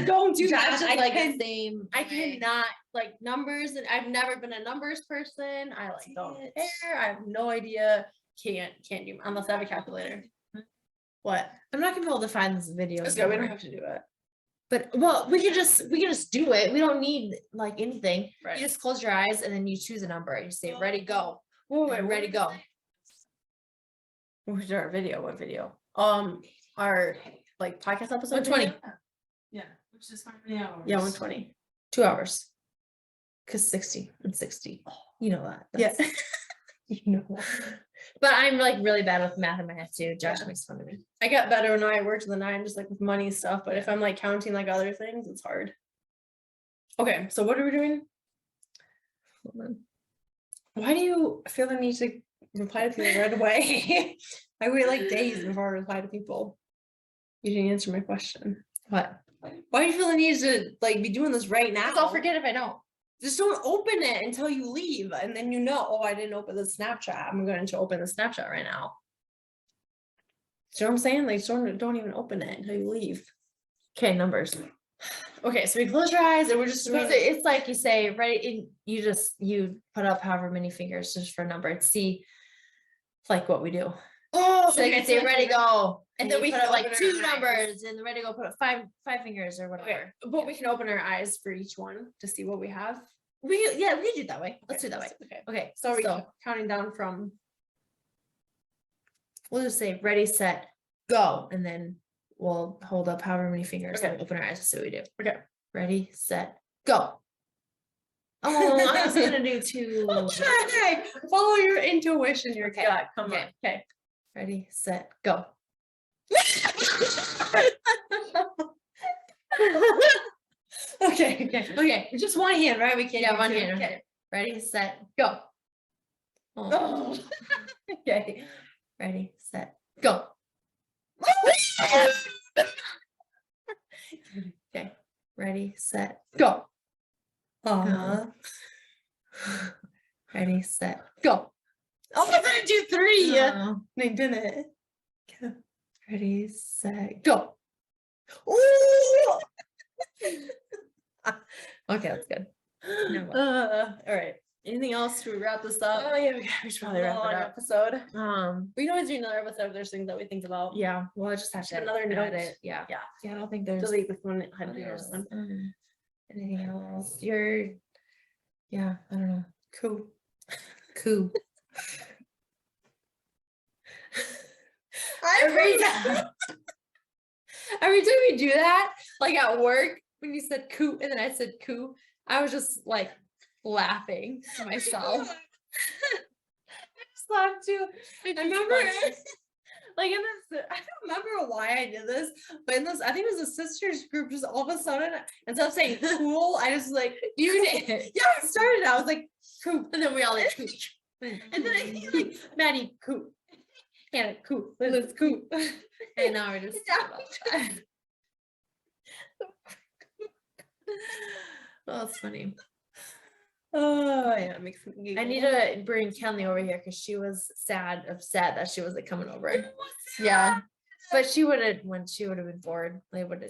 don't do Josh that. is I like can- the same. I way. cannot like numbers, and I've never been a numbers person. I like don't care. I have no idea. Can't do unless I have a calculator. What? I'm not gonna be able to find this video. Let's go. We don't have to do it. But well, we can just do it. We don't need like anything. Right. You just close your eyes and then you choose a number. You say ready, go. Wait, And ready, go. Where's our video? What video? Our like podcast episode. 120. video? Yeah, which is how many hours? Yeah, 120. 2 hours. Cause 60 and 60. You know that. Yeah. That's- you know that. But I'm like really bad with math in my head too. Josh makes fun of me. I got better when I worked in the 9, just like with money stuff. But if I'm like counting like other things, it's hard. Okay, so what are we doing? Hold on. Why do you feel the need to reply to people right away? I wait like days before I reply to people. You didn't answer my question. What? Why do you feel the need to like be doing this right now? Because I'll forget if I don't. Just don't open it until you leave, and then you know, oh, I didn't open the Snapchat. I'm going to open the Snapchat right now. Do you know what I'm saying? Like, don't even open it until you leave. Okay, numbers. Okay, so we close your eyes and we're just doing Because it's like you say, right? You put up however many fingers just for a number and see like what we do. Oh, So you can say ready, go. And And then then we we put can up like open our 2 eyes. numbers and the ready, go, put up five fingers or Okay, whatever. but we can open our eyes for each one to see what we have. We can do it that way. Let's do it that way. Okay. Okay, So are we so counting down from? we'll just say ready, set, go, and then we'll hold up however many fingers and Okay. open our eyes to see what we do. Okay. Ready, set, go. Oh, I was gonna do 2. Okay, follow your intuition, your Okay, gut. Come okay. on. Okay. Ready, set, go. Okay. Okay. Just one hand, right? We can't. Yeah, do one two. hand. Okay. Okay. Ready, set, go. Oh. Okay. Ready, set, go. Okay. Ready, set, go. Uh-huh. Ready, set, go. Oh, I gonna do 3. Oh. They didn't. Ready, set, go. Ooh. Okay, that's good. Now what? All right. Anything else to wrap this up? Oh yeah, we should probably wrap it Long up. episode. We We can always do another episode if there's things that we think about. yeah, well I just have to Another edit note. it. Yeah. Yeah. Yeah, I don't think there's Delete this one. what Hide the other else? one. Anything else? Yeah, I don't know. Cool. Cool. Every Every time we do that, like at work, when you said coo and then I said coo, I was just like laughing to myself. I just laughed too. I remember, like in this, I don't remember why I did this, but in this, I think it was a sisters group. Just all of a sudden, instead of saying cool, I just like You did. yeah, I started. I was like cool, And then we all like coo. and then I like Maddie coo. Hannah cool, Liz cool. And now we're just Yeah. about that. Oh, that's funny. Oh yeah, it makes me giggle. I need to bring Kelly over here because she was upset that she wasn't coming over. Yeah. But she would have been bored.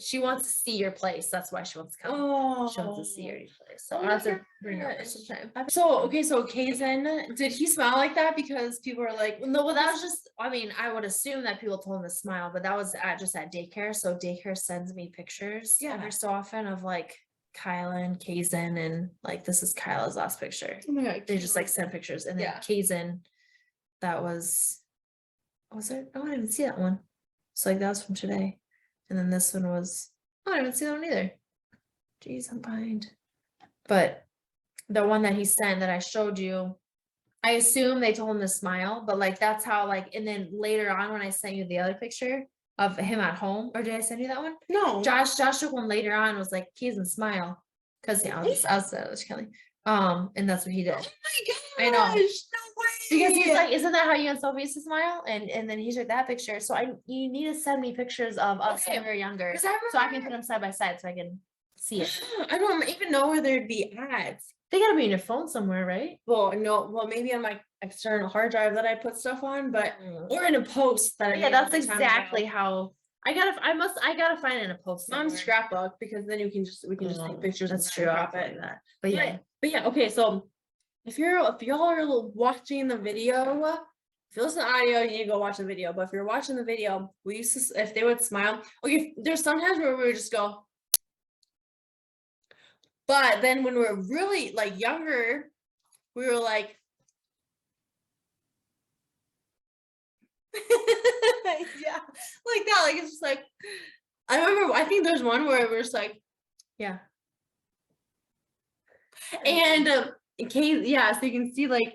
She wants to see your place. That's why she wants to come. Oh, She wants to see your place. So Oh I'll my have to bring her over gosh. sometime. So okay, so Kaizen, did he smile like that because people are like, No, well, that was just, I mean, I would assume that people told him to smile, but that was just at daycare. So daycare sends me pictures Yeah. every so often of like Kyla and Kaizen, and like this is Kyla's last picture. oh my god, They just like send pictures, and then Yeah. Kaizen, that was it? Oh, I didn't even see that one. So like that was from today, and then this one was, oh, I didn't see that one either. Jeez, I'm behind. But the one that he sent that I showed you, I assume they told him to smile, but like that's how like, and then later on when I sent you the other picture of him at home, or did I send you that one? no. Josh took one later on, was like, keys and smile. Cause yeah, I was Kelly. And that's what he did. Oh my I know. gosh, no way. Because he's like, isn't that how you and Sophie used to smile? And then he took that picture. So you need to send me pictures of us when we were younger. 'Cause I So I can remember- put them side by side so I can see it. I don't even know where there'd be ads. They gotta be in your phone somewhere, right? Well, no, well, maybe on my external hard drive that I put stuff on, but or in a post that I Yeah, made that's a long time exactly ago. how I gotta find it in a post. Mom's somewhere. scrapbook, because then we can just take pictures. That's and true. then I'll crop do it. that. But yeah, But yeah, okay, so if y'all are watching the video, if you listen to audio, you need to go watch the video. But if you're watching the video, we used to, if they would smile, okay, there's sometimes where we would just go. But then when we were really like younger, we were like, yeah, like that. Like it's just like, I remember, I think there's one where we're just like, yeah. and in case, yeah, so you can see like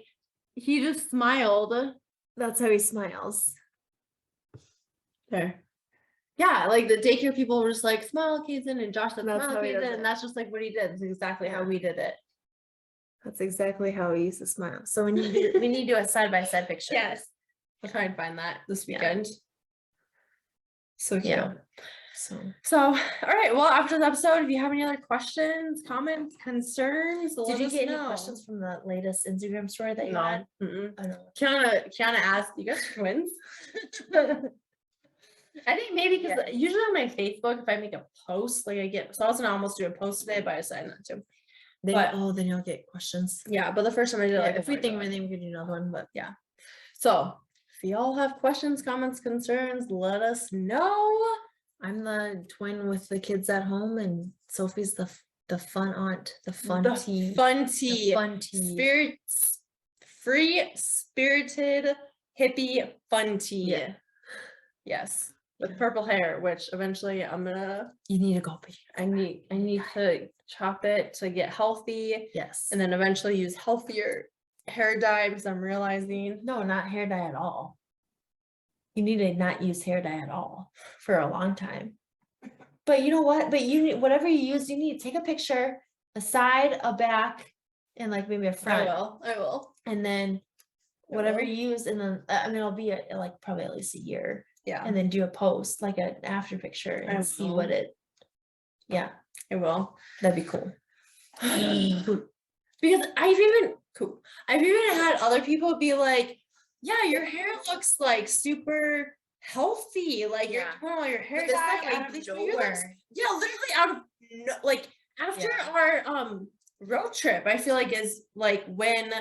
he just smiled. That's how he smiles. There. Yeah, like the daycare people were just like, smile, Kaizen, and Josh said, That's smile, how he does Kaizen, it. and that's just like what he did. It's exactly how Yeah. we did it. That's exactly how he used to smile. So we need to do a side by side picture. Yes. I'll try and find that this Yeah. weekend. So cute. Yeah. So So, all right. Well, after this episode, if you have any other questions, comments, concerns, did let you us get any know. questions from the latest Instagram story that you No. had? Mm-mm. I know. Kiana asked, you guys are twins? I think maybe because Yeah. usually on my Facebook, if I make a post, like I get, so I was gonna almost do a post today, but I decided not to. But- Then you'll get questions. Yeah, but the first time I did it, Yeah, like if we a think of minute. anything, we could do another one, but Yeah. So if y'all have questions, comments, concerns, let us know. I'm the twin with the kids at home, and Sophie's the fun aunt, the fun The tea. fun the tea. fun tea. Spirits, free, spirited, hippie, fun tea. Yeah. Yes. With Yeah. purple hair, which eventually You need to go. I need to chop it to get healthy, Yes. and then eventually use healthier hair dye, because I'm realizing No, not hair dye at all. You need to not use hair dye at all for a long time. But you know what? But you need, whatever you use, you need to take a picture, a side, a back, and like maybe a front. I will. And then I whatever will. you use, and then I mean it'll be like probably at least a year. Yeah, And then do a post, like an after picture, and I see will. what it. Yeah, I will. that'd be cool. Because I've even had other people be like, yeah, your hair looks like super healthy, like you're Yeah. doing all your hair But this dye like out out of of these fingers, like, nowhere. yeah, literally out of like after Yeah. our road trip, I feel like is like when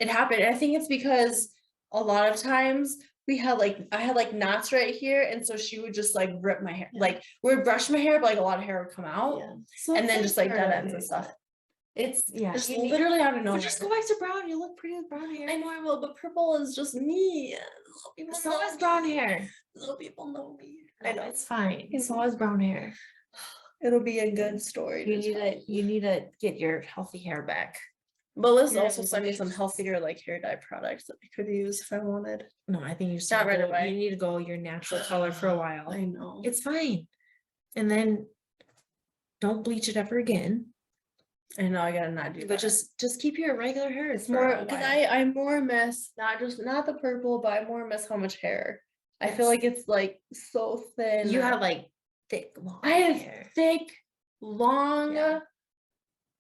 it happened. And I think it's because a lot of times we had like, I had like knots right here, and so she would just like rip my hair, like would brush my hair, but like a lot of hair would come out, So and it's then just like dead for- ends and stuff. It's Yeah. just you need- literally out of But nowhere. just go back to brown. You look pretty with brown hair. I know I will, but purple is just me. People So know is me. brown hair. Little people know me. I know it's fine. So is brown hair. It'll be a good story. You need to get your healthy hair back. Melissa's Yeah, also like sent me what some healthier like hair dye products that I could use if I wanted. No, I think you just Not need to right go- away. You need to go your natural color for a while. I know. It's fine. And then don't bleach it ever again. I know I gotta not do that. But just keep your regular hair. it's more because I more miss not the purple, but I more miss how much hair. I feel Yes. like it's like so thin. you have like thick long I have hair. thick, long, Yeah.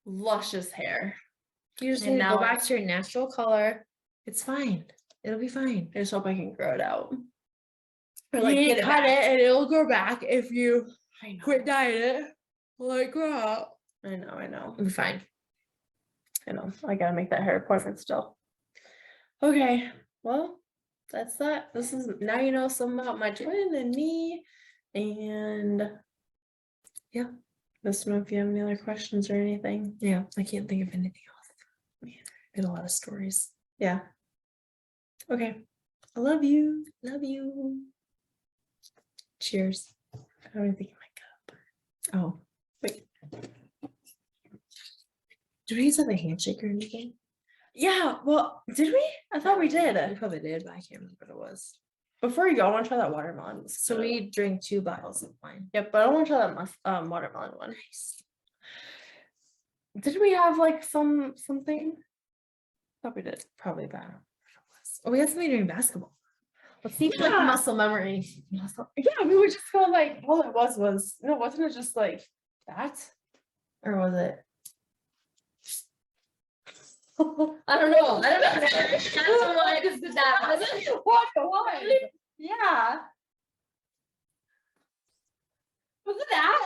luscious hair. You just and need to go now- back to your natural color. It's fine. It'll be fine. I just hope I can grow it out. Or You need to get cut back. it and it'll grow back if you I know. quit dyeing it. Like grow out. I know. I know. It'll be fine. I know. I gotta make that hair appointment still. Okay. Well, that's that. This is now you know some about my twin and me. And yeah. Just know if you have any other questions or anything. Yeah, I can't think of anything else. Man, I had a lot of stories. yeah. Okay. I love you. Love you. Cheers. I don't even think in my cup. Oh, Wait. do we use a handshake or anything? Yeah. Well, did we? I thought we We did. probably did, but I can't remember what it was. Before you go, I want to try that watermelon. So we drink 2 bottles of wine. Yep, but I want to try that watermelon one. Nice. Did we have like something? Thought we did. Probably about. Oh, we had something during basketball. Let's see like Yeah. muscle memory. Yeah, we were just going like all it was no, wasn't it just like that? Or was it? I don't know. I don't know why I just did that. Was it? What? Yeah. Was it that?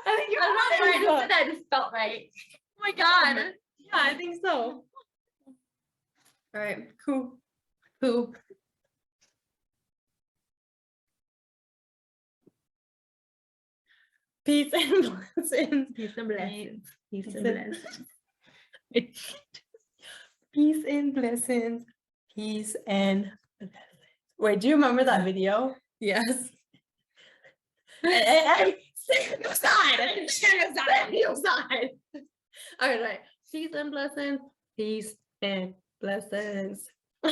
I think I don't know why I just did that. It just felt right. Oh my god. Yeah, I think so. All right, cool. Who? Peace and blessings. Peace and blessings. Peace Peace and and- blessings. Peace and blessings. Peace and blessings. Wait, do you remember that video? Yes. Hey, Stand aside. Stand aside. all right. Peace and blessings. Peace and blessings.